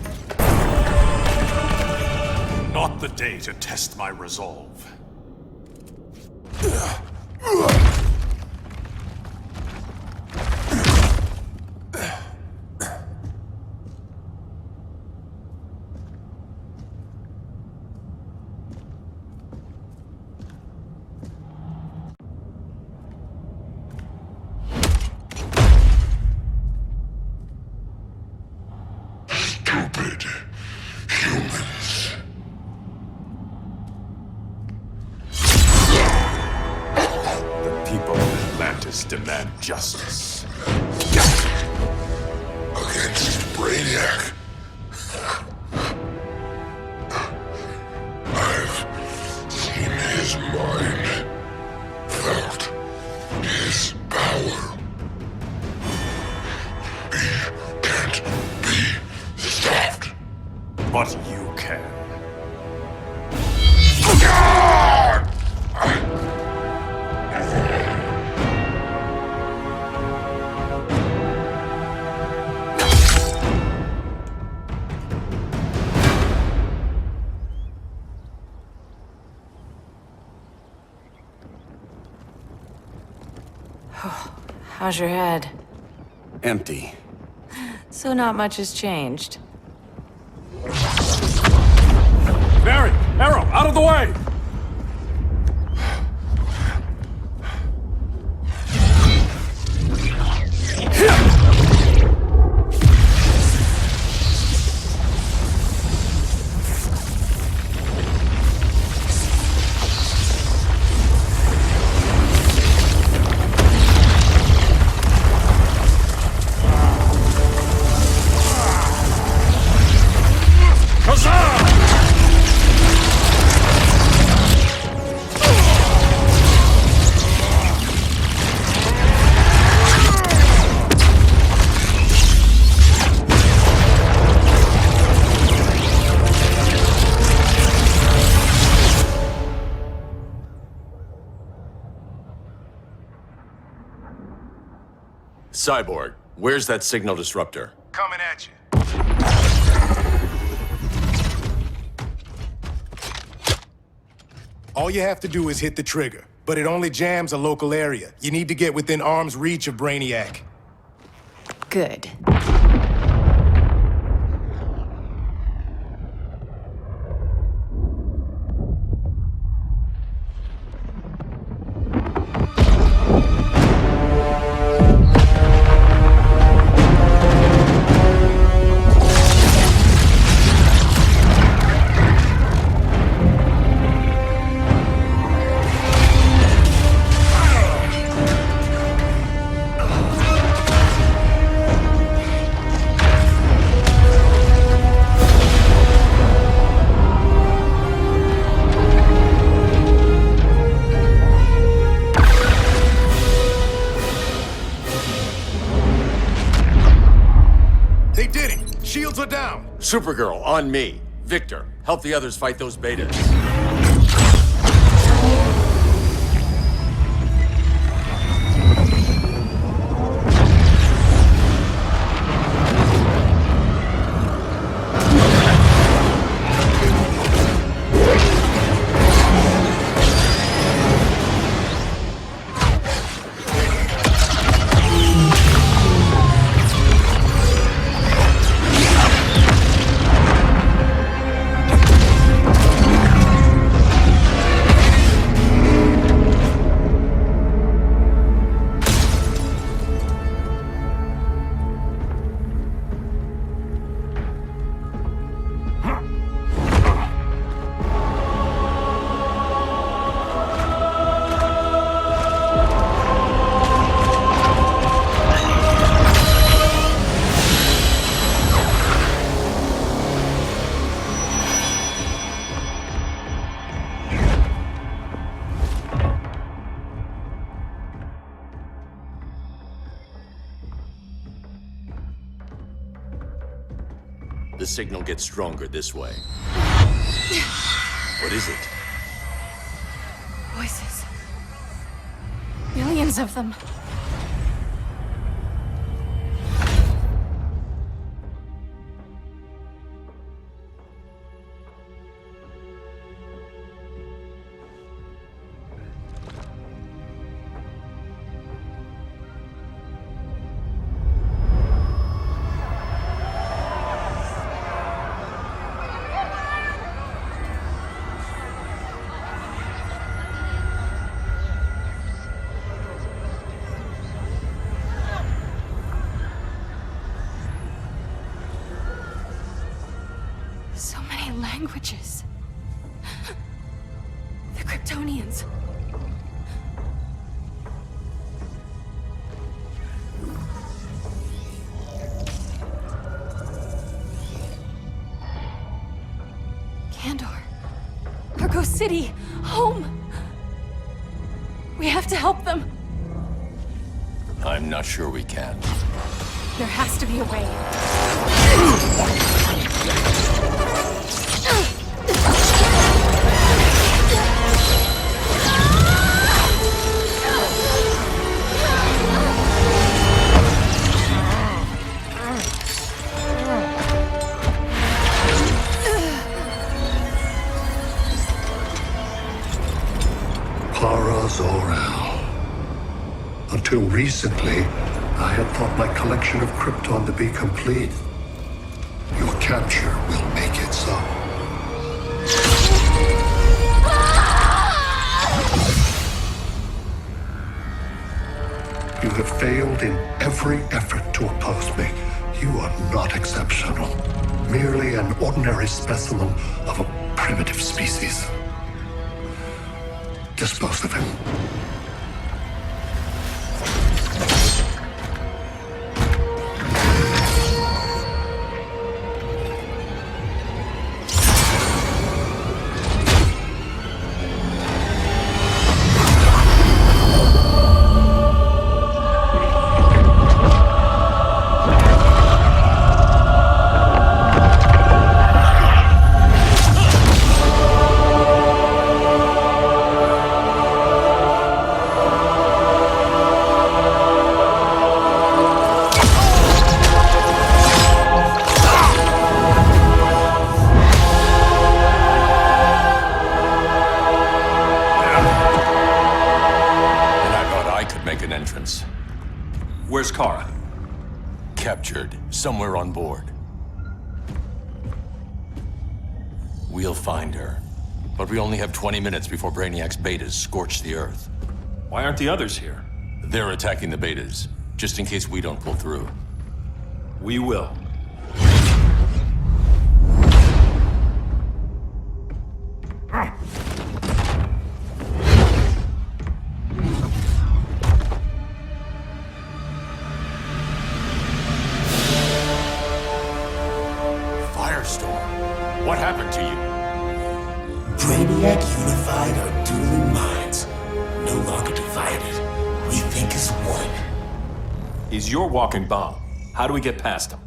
Not the day to test my resolve. Stupid humans. People of Atlantis demand justice. Against Brainiac. I've seen his mind, felt his power. He can't be stopped. But you can. How's your head? Empty. So not much has changed. Barry! Arrow! Out of the way! Cyborg, where's that signal disruptor? Coming at you. All you have to do is hit the trigger, but it only jams a local area. You need to get within arm's reach of Brainiac. Good. Supergirl, on me. Victor, help the others fight those betas. The signal gets stronger this way. What is it? Voices. Millions of them. So many languages. The Kryptonians. Kandor. Argo City. Home. We have to help them. I'm not sure we can. There has to be a way. Until recently, I had thought my collection of Krypton to be complete. Your capture will make it so. You have failed in every effort to oppose me. You are not exceptional. Merely an ordinary specimen of a primitive species. Dispose of him. Where's Kara? Captured, somewhere on board. We'll find her. But we only have 20 minutes before Brainiac's betas scorch the Earth. Why aren't the others here? They're attacking the betas, just in case we don't pull through. We will. What happened to you? Brainiac unified our dueling minds. No longer divided. We think as one. He's your walking bomb. How do we get past him?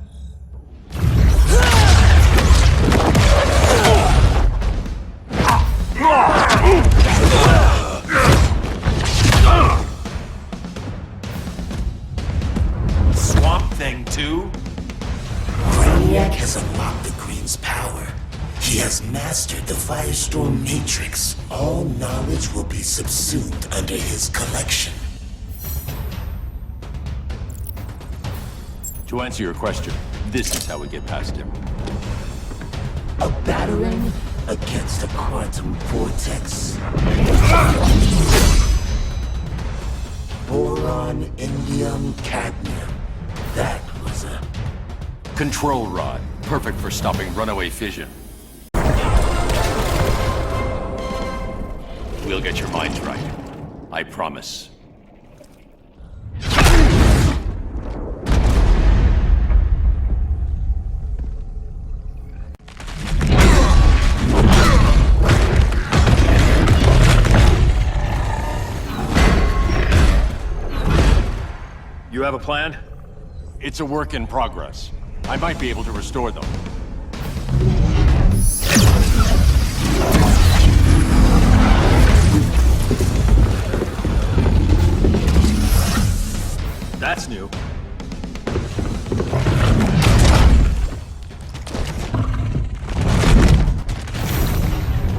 Firestorm Matrix. All knowledge will be subsumed under his collection. To answer your question, this is how we get past him. A battering against a quantum vortex. Boron, indium, cadmium. That was a... Control rod. Perfect for stopping runaway fission. We'll get your minds right. I promise. You have a plan? It's a work in progress. I might be able to restore them. That's new.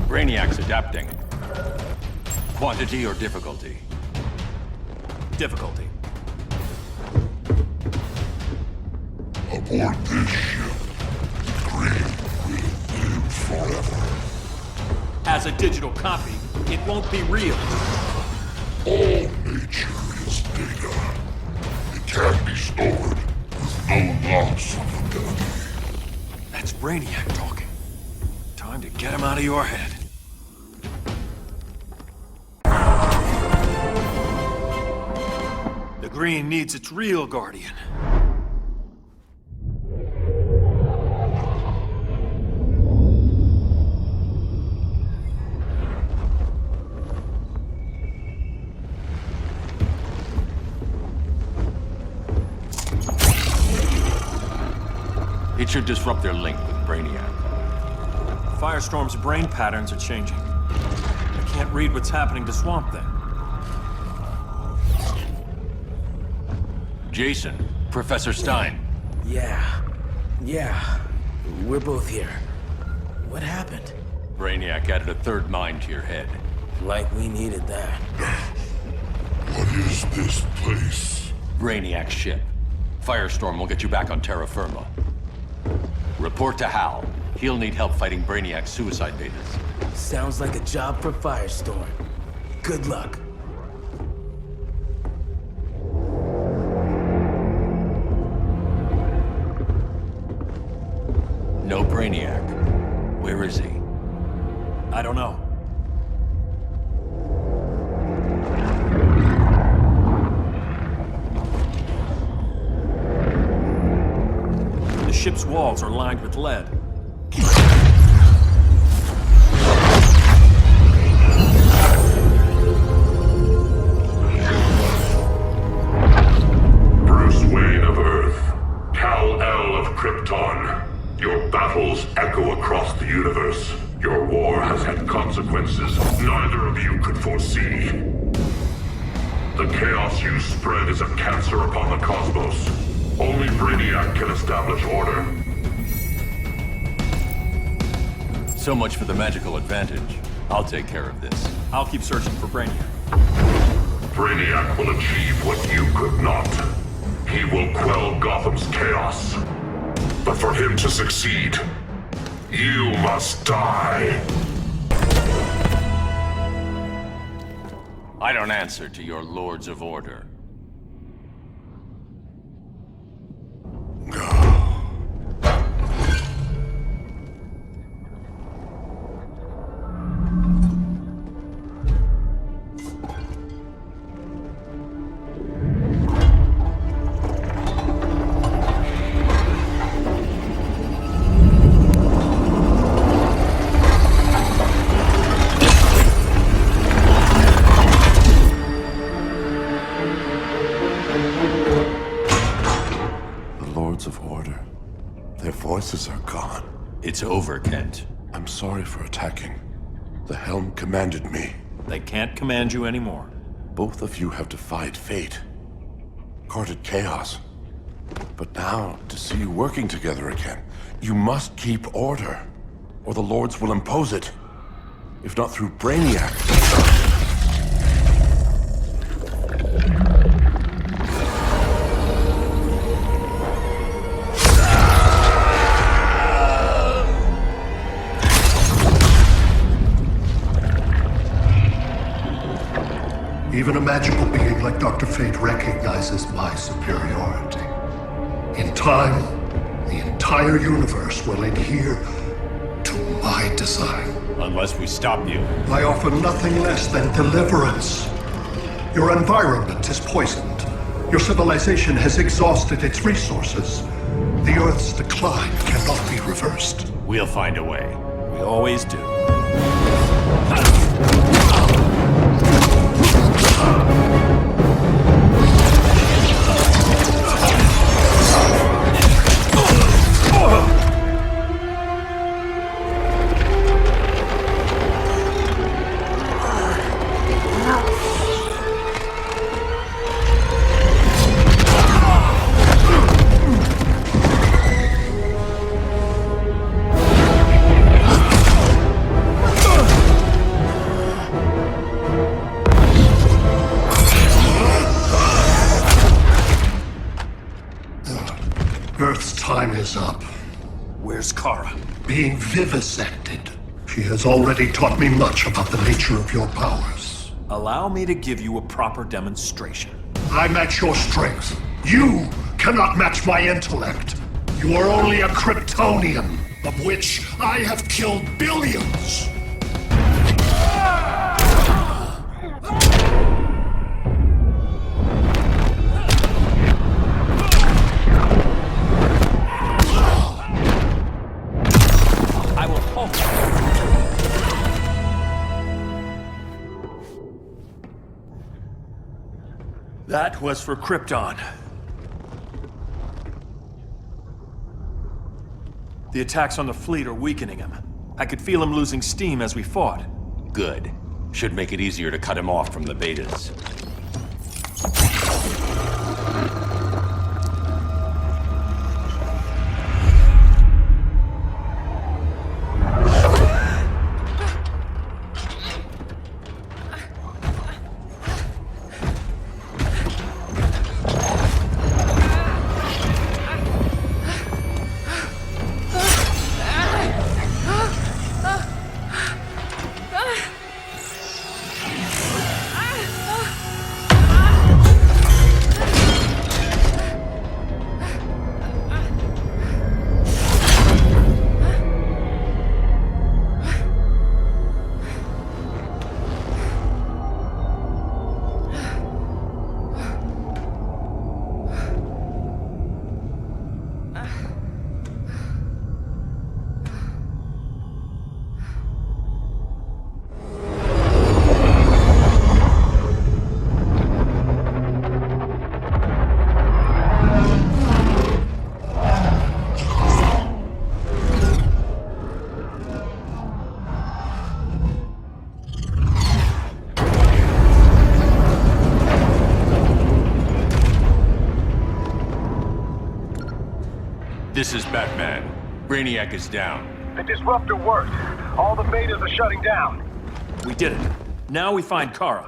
Brainiac's adapting. Quantity or difficulty? Difficulty. Aboard this ship, Green will live forever. As a digital copy, it won't be real. All nature is data. It can be stored with no loss of fidelity. That's Brainiac talking. Time to get him out of your head. The Green needs its real guardian. It should disrupt their link with Brainiac. Firestorm's brain patterns are changing. I can't read what's happening to Swamp Thing. Jason, Professor Stein. Yeah. We're both here. What happened? Brainiac added a third mind to your head. Like we needed that. What is this place? Brainiac's ship. Firestorm will get you back on terra firma. Report to Hal. He'll need help fighting Brainiac's suicide betas. Sounds like a job for Firestorm. Good luck. No Brainiac. Where is he? I don't know. The ship's walls are lined with lead. Bruce Wayne of Earth, Kal-El of Krypton. Your battles echo across the universe. Your war has had consequences neither of you could foresee. The chaos you spread is a cancer upon the cosmos. Only Brainiac can establish order. So much for the magical advantage. I'll take care of this. I'll keep searching for Brainiac. Brainiac will achieve what you could not. He will quell Gotham's chaos. But for him to succeed, you must die. I don't answer to your lords of order. Voices are gone. It's over, Kent. I'm sorry for attacking. The Helm commanded me. They can't command you anymore. Both of you have defied fate, courted chaos. But now, to see you working together again, you must keep order, or the Lords will impose it. if not through Brainiac. Even a magical being like Dr. Fate recognizes my superiority. In time, the entire universe will adhere to my design. Unless we stop you. I offer nothing less than deliverance. Your environment is poisoned. Your civilization has exhausted its resources. The Earth's decline cannot be reversed. We'll find a way. We always do. Earth's time is up. Where's Kara? Being vivisected. She has already taught me much about the nature of your powers. Allow me to give you a proper demonstration. I match your strength. You cannot match my intellect. You are only a Kryptonian, of which I have killed billions. That was for Krypton. The attacks on the fleet are weakening him. I could feel him losing steam as we fought. Good. Should make it easier to cut him off from the betas. This is Batman. Brainiac is down. The disruptor worked. All the betas are shutting down. We did it. Now we find Kara.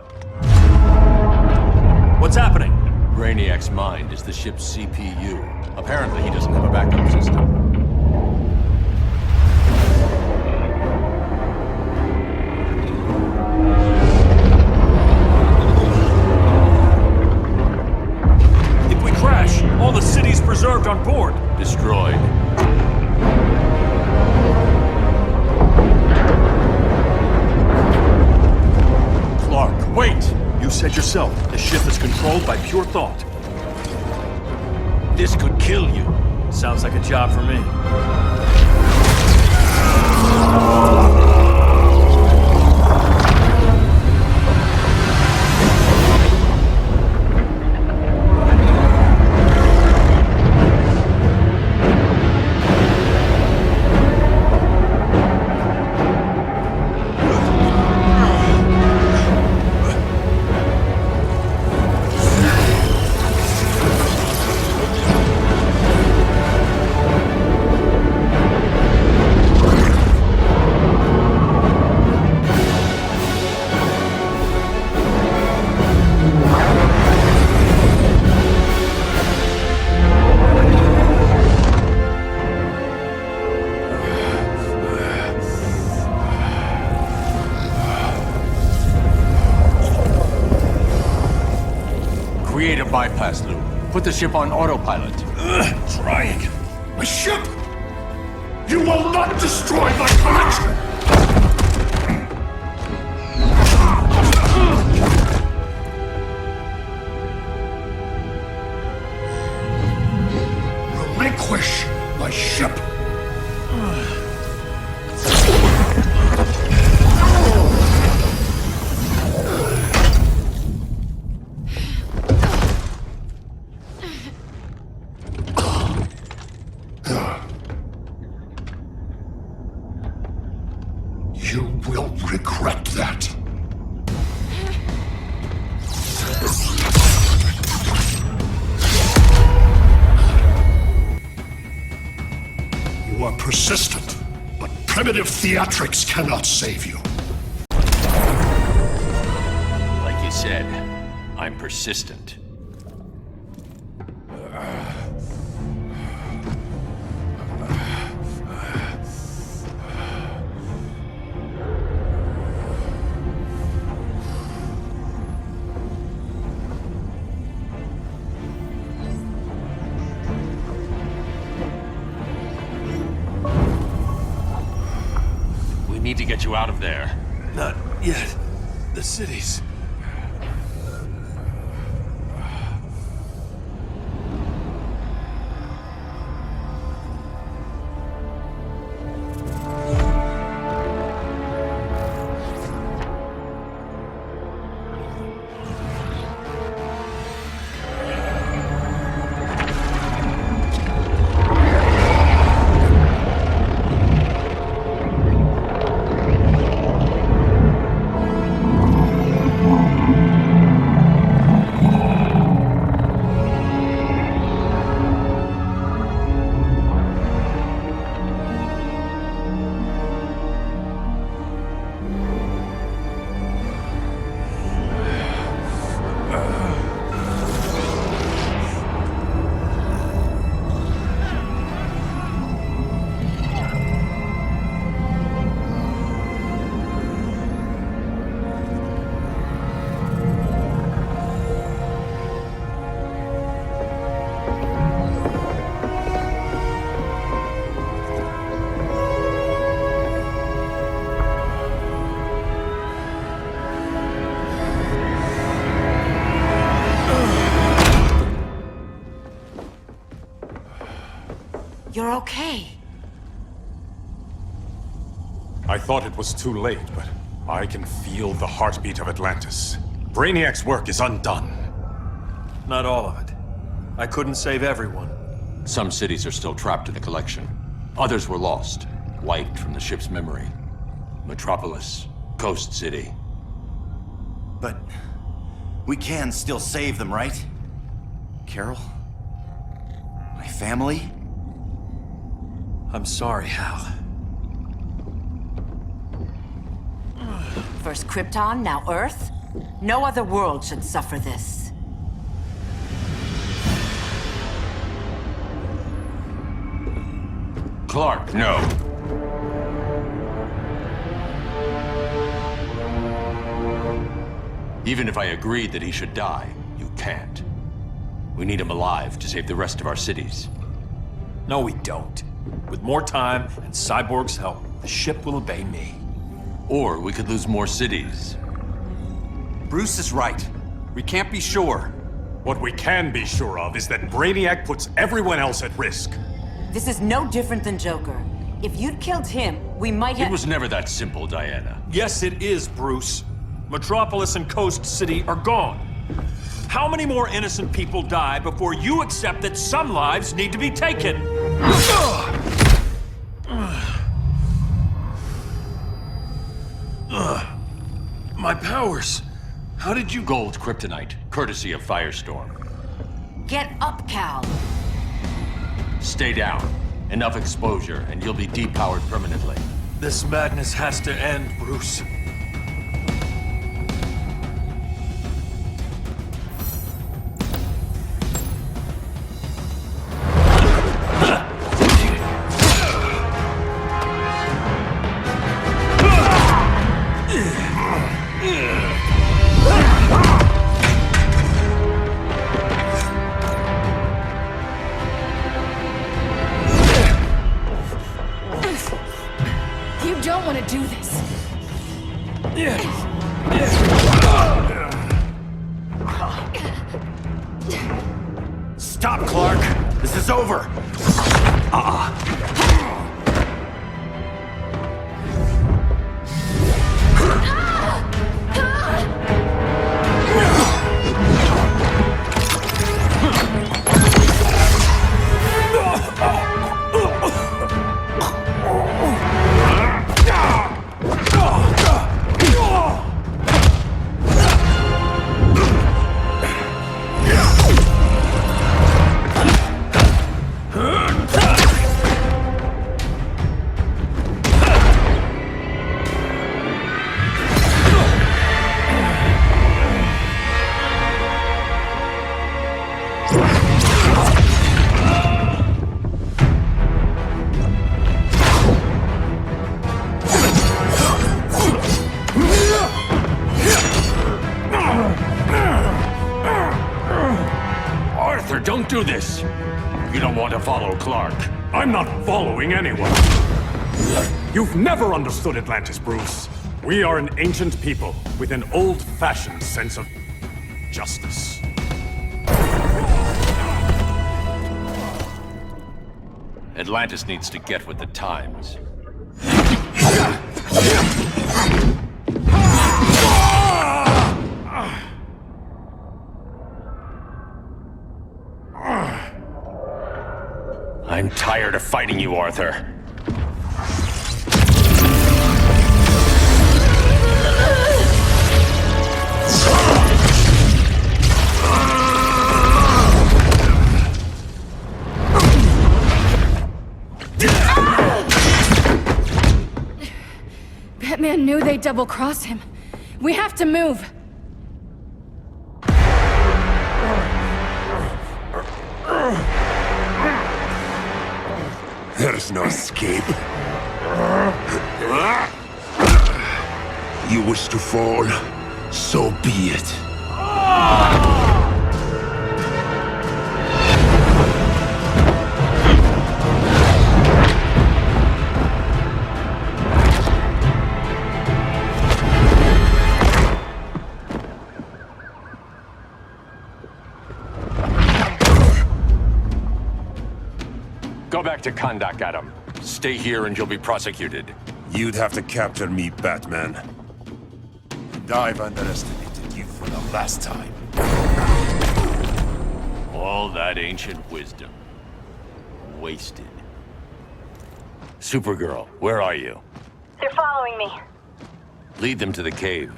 What's happening? Brainiac's mind is the ship's CPU. Apparently he doesn't have a backup system. If we crash, all the city's preserved on board. Destroyed. Clark, wait! You said yourself, the ship is controlled by pure thought. This could kill you. Sounds like a job for me. bypass loop. Put the ship on autopilot. Trying. My ship! You will not destroy my collection! Relinquish my ship! You will regret that. You are persistent, but primitive theatrics cannot save you. Like you said, I'm persistent. We need to get you out of there. Not yet. The cities. You're okay. I thought it was too late, but I can feel the heartbeat of Atlantis. Brainiac's work is undone. Not all of it. I couldn't save everyone. Some cities are still trapped in the collection. Others were lost, wiped from the ship's memory. Metropolis, Coast City. But we can still save them, right? Carol? My family? I'm sorry, Hal. First Krypton, now Earth? No other world should suffer this. Clark, no. Even if I agreed that he should die, you can't. We need him alive to save the rest of our cities. No, we don't. With more time and Cyborg's help, the ship will obey me. Or we could lose more cities. Bruce is right. We can't be sure. What we can be sure of is that Brainiac puts everyone else at risk. This is no different than Joker. If you'd killed him, we might have— It was never that simple, Diana. Yes, it is, Bruce. Metropolis and Coast City are gone. How many more innocent people die before you accept that some lives need to be taken? My powers. How did you— Gold kryptonite, courtesy of Firestorm. Get up, Cal. Stay down. Enough exposure, and you'll be depowered permanently. This madness has to end, Bruce. is over! Don't do this! You don't want to follow Clark. I'm not following anyone. You've never understood Atlantis, Bruce. We are an ancient people with an old-fashioned sense of justice. Atlantis needs to get with the times. I'm tired of fighting you, Arthur. Batman knew they'd double-cross him. We have to move. There's no escape. You wish to fall, so be it. Go back to Kondak, Adam. Stay here and you'll be prosecuted. You'd have to capture me, Batman. And I've underestimated you for the last time. All that ancient wisdom. Wasted. Supergirl, where are you? They're following me. Lead them to the cave.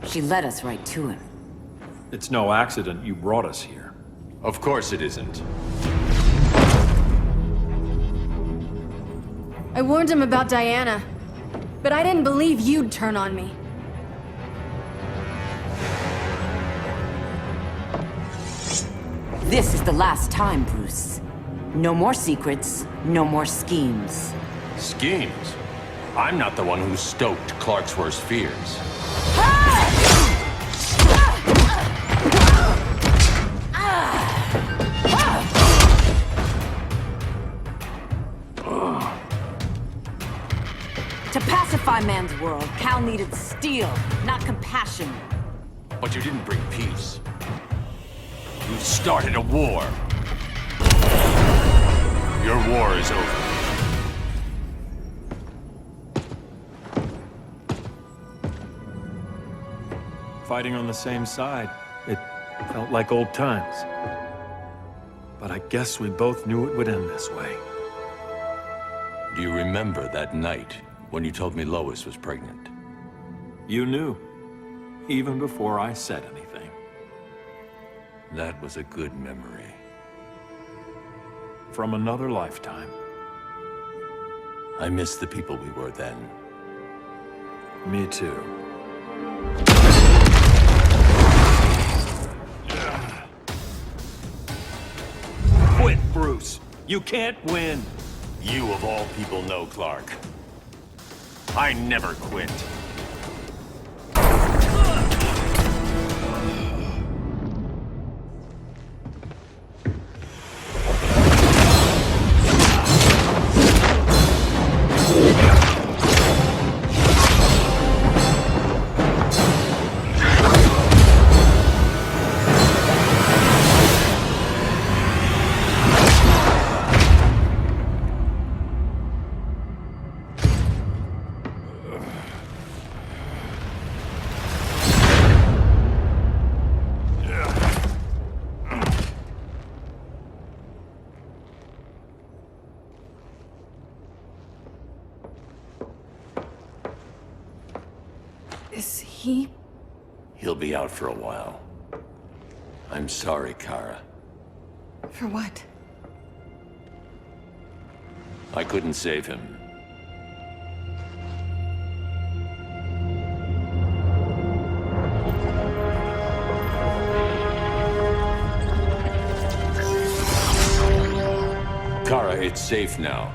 She led us right to him. It's no accident you brought us here. Of course it isn't. I warned him about Diana, but I didn't believe you'd turn on me. This is the last time, Bruce. No more secrets, no more schemes. Schemes? I'm not the one who stoked Clark's worst fears. To pacify man's world, Cal needed steel, not compassion. But you didn't bring peace. You started a war. Your war is over. Fighting on the same side, it felt like old times. But I guess we both knew it would end this way. Do you remember that night When you told me Lois was pregnant. You knew, even before I said anything. That was a good memory. From another lifetime. I miss the people we were then. Me too. Quit, Bruce. You can't win. You of all people know, Clark. I never quit. Is he? He'll be out for a while. I'm sorry, Kara. For what? I couldn't save him. Kara, it's safe now.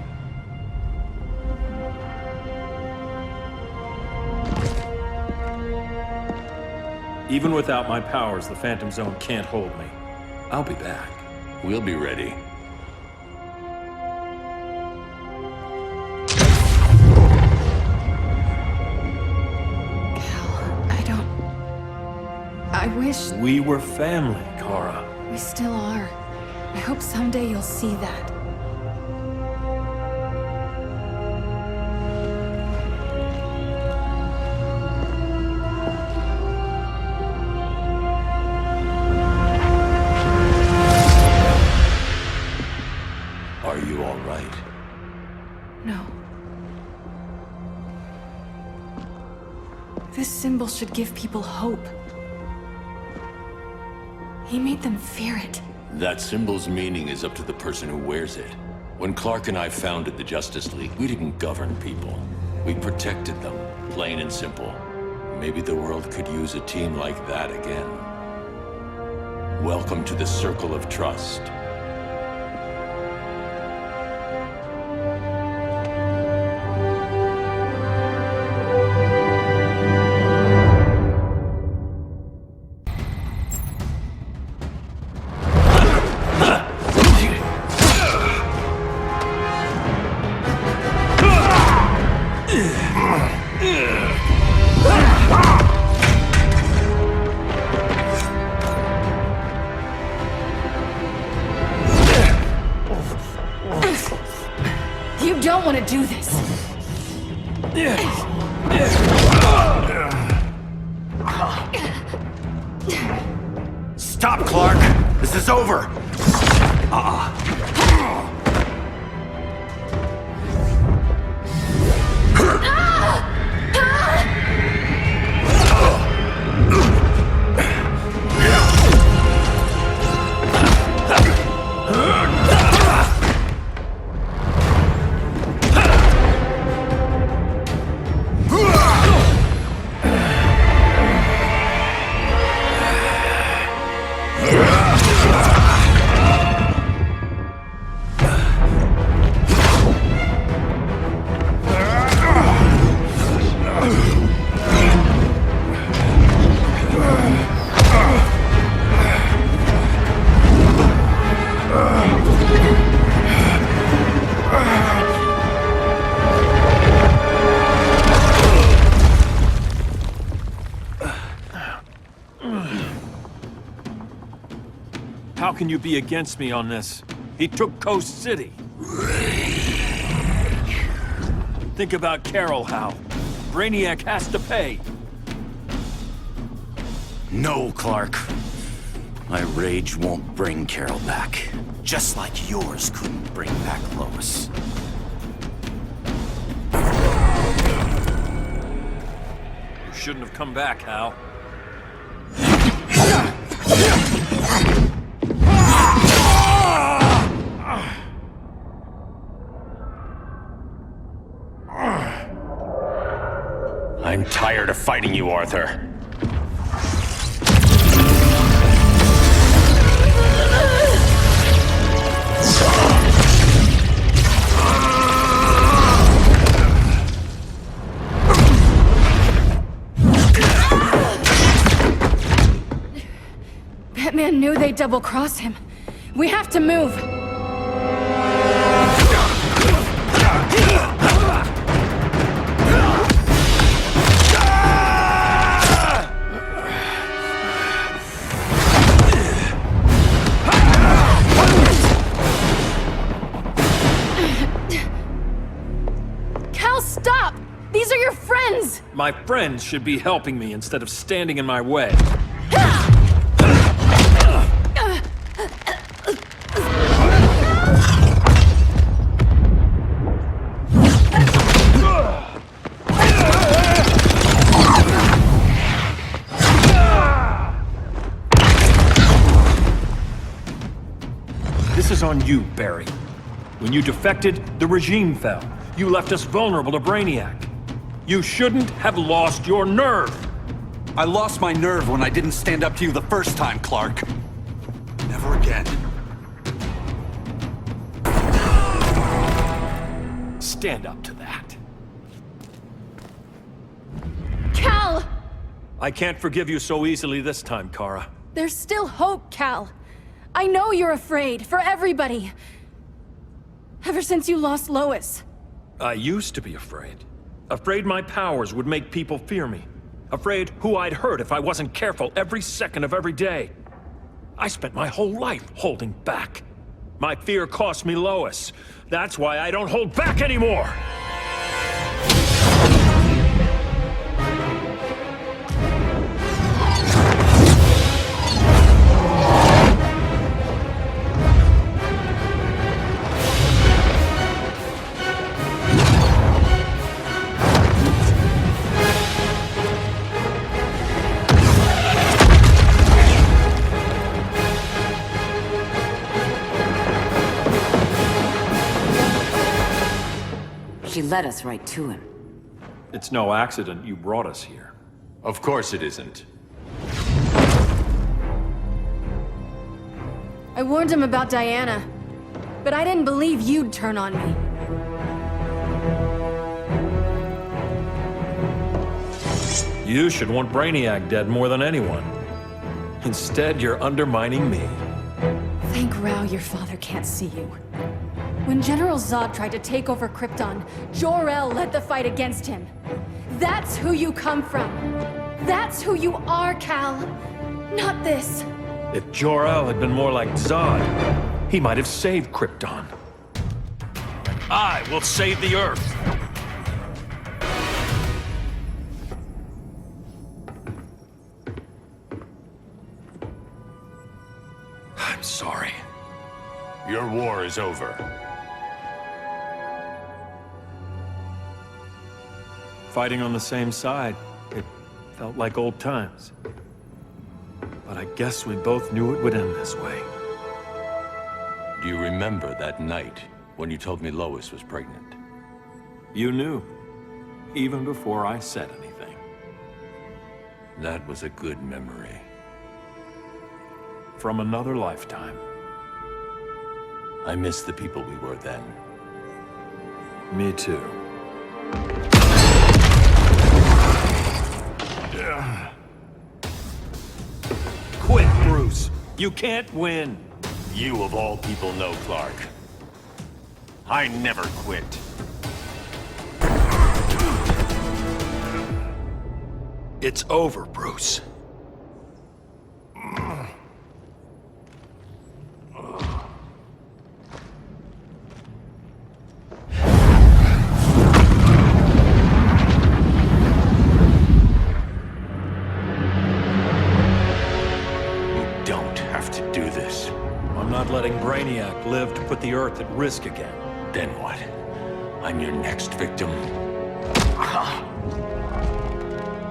Even without my powers, the Phantom Zone can't hold me. I'll be back. We'll be ready. I wish... We were family, Kara. We still are. I hope someday you'll see that. Are you all right? No. This symbol should give people hope. He made them fear it. That symbol's meaning is up to the person who wears it. When Clark and I founded the Justice League, we didn't govern people. We protected them, plain and simple. Maybe the world could use a team like that again. Welcome to the Circle of Trust. You don't want to do this. Stop, Clark! This is over! How can you be against me on this? He took Coast City. Think about Carol, Hal. Brainiac has to pay. No, Clark. My rage won't bring Carol back. Just like yours couldn't bring back Lois. shouldn't have come back, Hal. I'm tired of fighting you, Arthur. Batman knew they'd double-cross him. We have to move. Cal, stop! These are your friends! My friends should be helping me instead of standing in my way. This is on you, Barry. When you defected, the regime fell. You left us vulnerable to Brainiac. You shouldn't have lost your nerve. I lost my nerve when I didn't stand up to you the first time, Clark. Never again. Stand up to that. Cal! I can't forgive you so easily this time, Kara. There's still hope, Cal. I know you're afraid, for everybody. Ever since you lost Lois. I used to be afraid. Afraid my powers would make people fear me. Afraid who I'd hurt if I wasn't careful every second of every day. I spent my whole life holding back. My fear cost me Lois. That's why I don't hold back anymore! She led us right to him. It's no accident you brought us here. Of course it isn't. I warned him about Diana, but I didn't believe you'd turn on me. You should want Brainiac dead more than anyone. Instead, you're undermining me. Thank Rao your father can't see you. When General Zod tried to take over Krypton, Jor-El led the fight against him. That's who you come from. That's who you are, Cal. Not this. If Jor-El had been more like Zod, he might have saved Krypton. I will save the Earth. I'm sorry. Your war is over. Fighting on the same side, it felt like old times. But I guess we both knew it would end this way. Do you remember that night when you told me Lois was pregnant? You knew, even before I said anything. That was a good memory. From another lifetime. I miss the people we were then. Me too. Quit, Bruce. You can't win. You of all people know, Clark. I never quit. It's over, Bruce. Letting Brainiac live to put the Earth at risk again. Then what? I'm your next victim.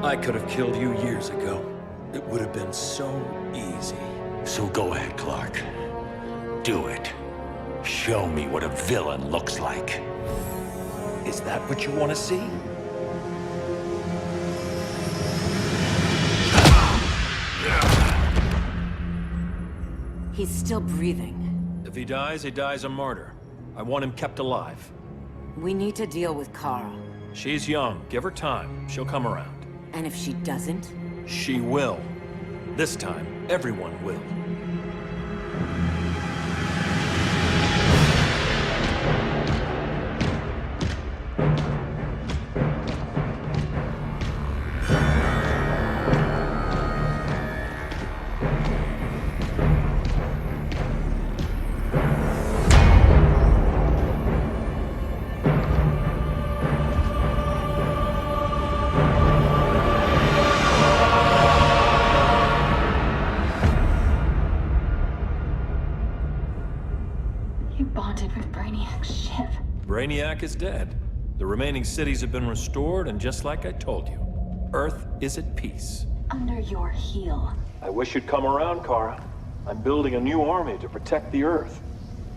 I could have killed you years ago. It would have been so easy. So go ahead, Clark. Do it. Show me what a villain looks like. Is that what you want to see? He's still breathing. If he dies a martyr. I want him kept alive. We need to deal with Kara. She's young. Give her time. She'll come around. And if she doesn't? She will. This time, everyone will. Brainiac is dead. The remaining cities have been restored, and just like I told you, Earth is at peace. Under your heel. I wish you'd come around, Kara. I'm building a new army to protect the Earth.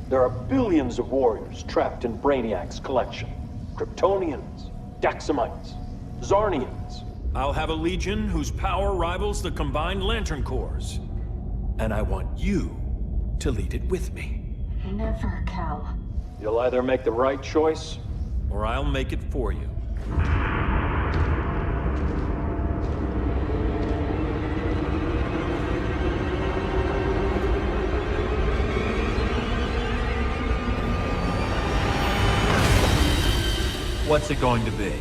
There are billions of warriors trapped in Brainiac's collection. Kryptonians, Daxamites, Zarnians. I'll have a legion whose power rivals the combined Lantern Corps. And I want you to lead it with me. Never, Cal. You'll either make the right choice, or I'll make it for you. What's it going to be?